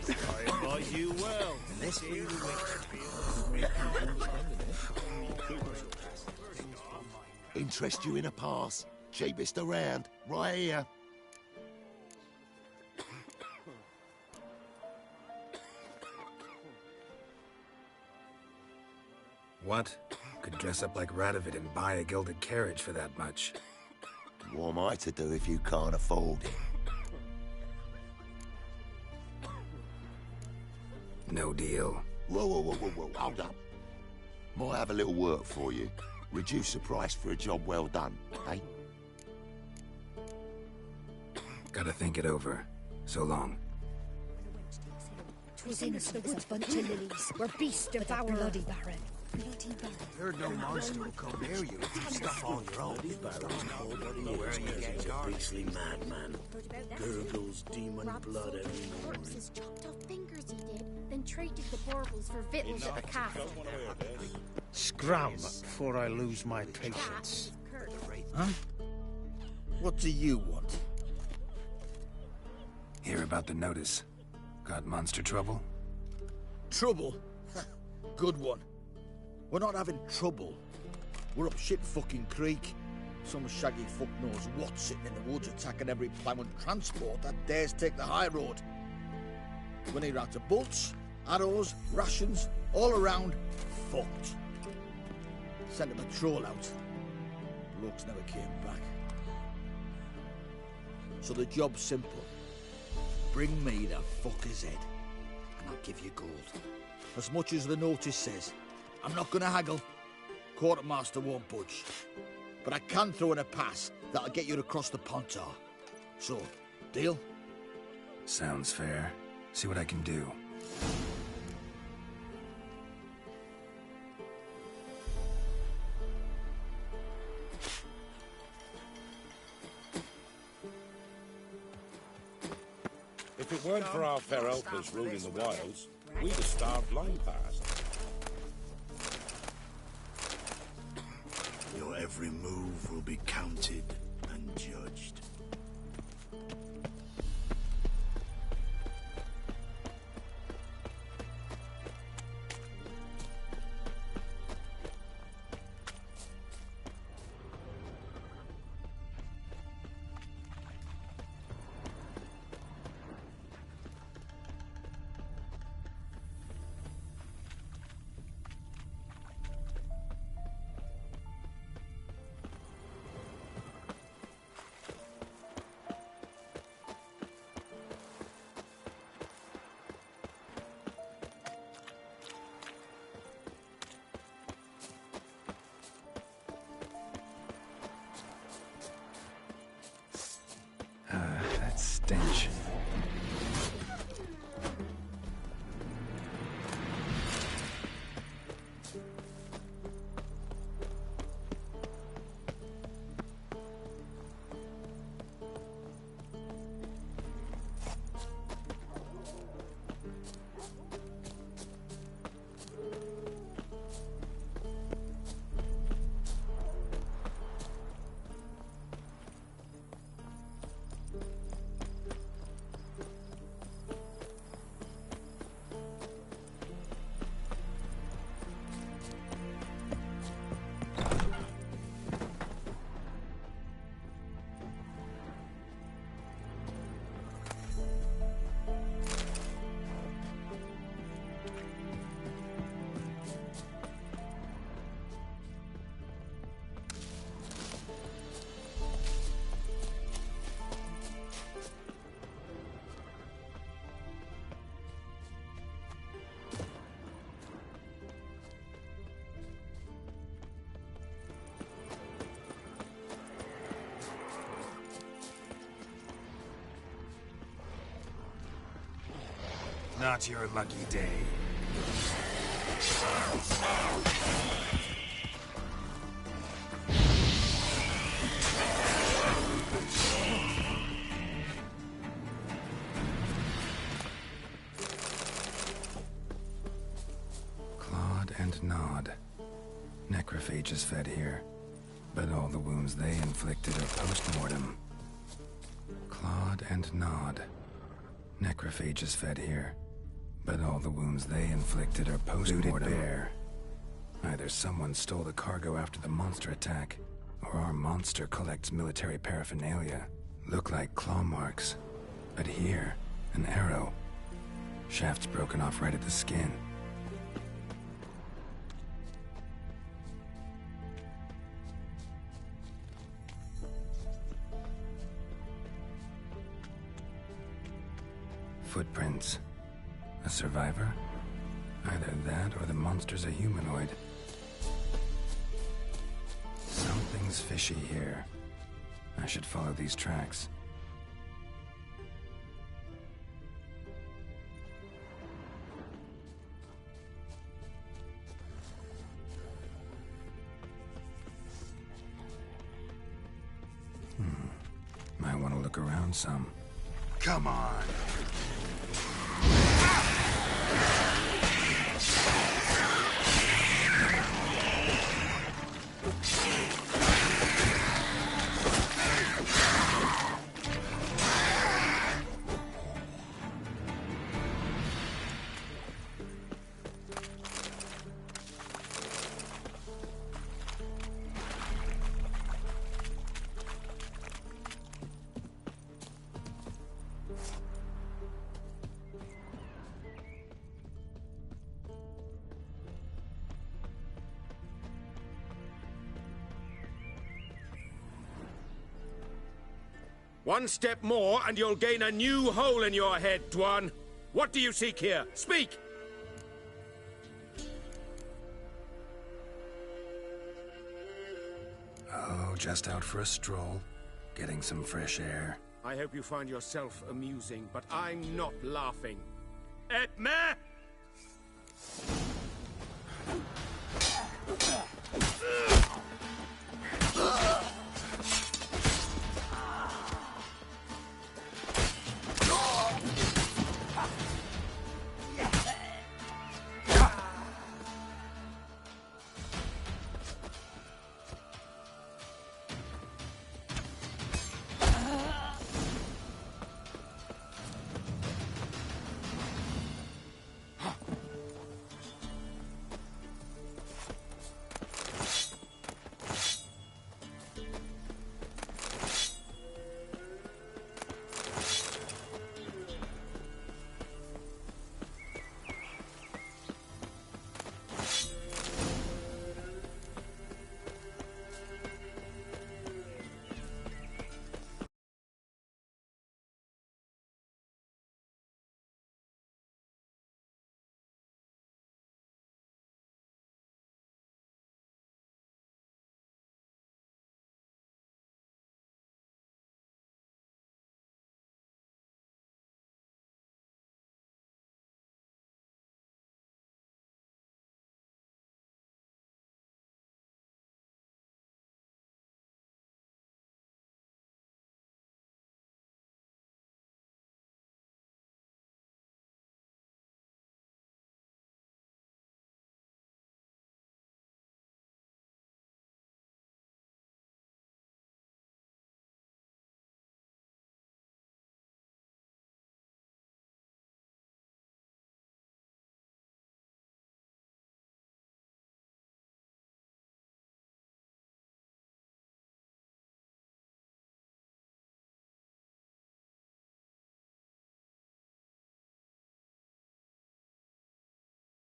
I advise you well. Unless we interest you in a pass. Cheapest around. Right here. What? Could dress up like Radovid and buy a gilded carriage for that much. What am I to do if you can't afford it? No deal. Whoa, hold up. Might have a little work for you. Reduce the price for a job well done, eh? Gotta think it over. So long. 'Twas innocent as a bunch of lilies. We're beast devourer. Bloody Baron. Heard no monster will come near you if you stuff on your own. Where you get a beastly madman. Gurgles demon blood every morning. Corpses chopped off fingers he did, then traded the baubles for victuals at the castle. Scram before I lose my patience. Huh? What do you want? Hear about the notice. Got monster trouble? Trouble? Good one. We're not having trouble. We're up shit fucking creek. Some shaggy fuck knows what sitting in the woods attacking every plough and transport that dares take the high road. When they're out of bolts, arrows, rations, all around, fucked. Sent a patrol out. Blokes never came back. So the job's simple. Bring me the fucker's head, and I'll give you gold. As much as the notice says. I'm not gonna haggle. Quartermaster won't budge. But I can throw in a pass that'll get you across the Pontar. So, deal? Sounds fair. See what I can do. for our fair helpers ruling the wilds, we'd have starved line past. Your every move will be counted and judged. That stench. Not your lucky day. Clawed and gnawed. Necrophages fed here, but all the wounds they inflicted are post-mortem. Clawed and gnawed. Necrophages fed here, but all the wounds they inflicted are post-mortem. Bear. Either someone stole the cargo after the monster attack, or our monster collects military paraphernalia. Look like claw marks, but here, an arrow. Shaft's broken off right at the skin. Footprints. A survivor? Either that or the monster's a humanoid. Something's fishy here. I should follow these tracks. Might want to look around some. Come on! One step more, and you'll gain a new hole in your head, Dwan. What do you seek here? Speak! Oh, just out for a stroll. Getting some fresh air. I hope you find yourself amusing, but I'm not laughing. Etme!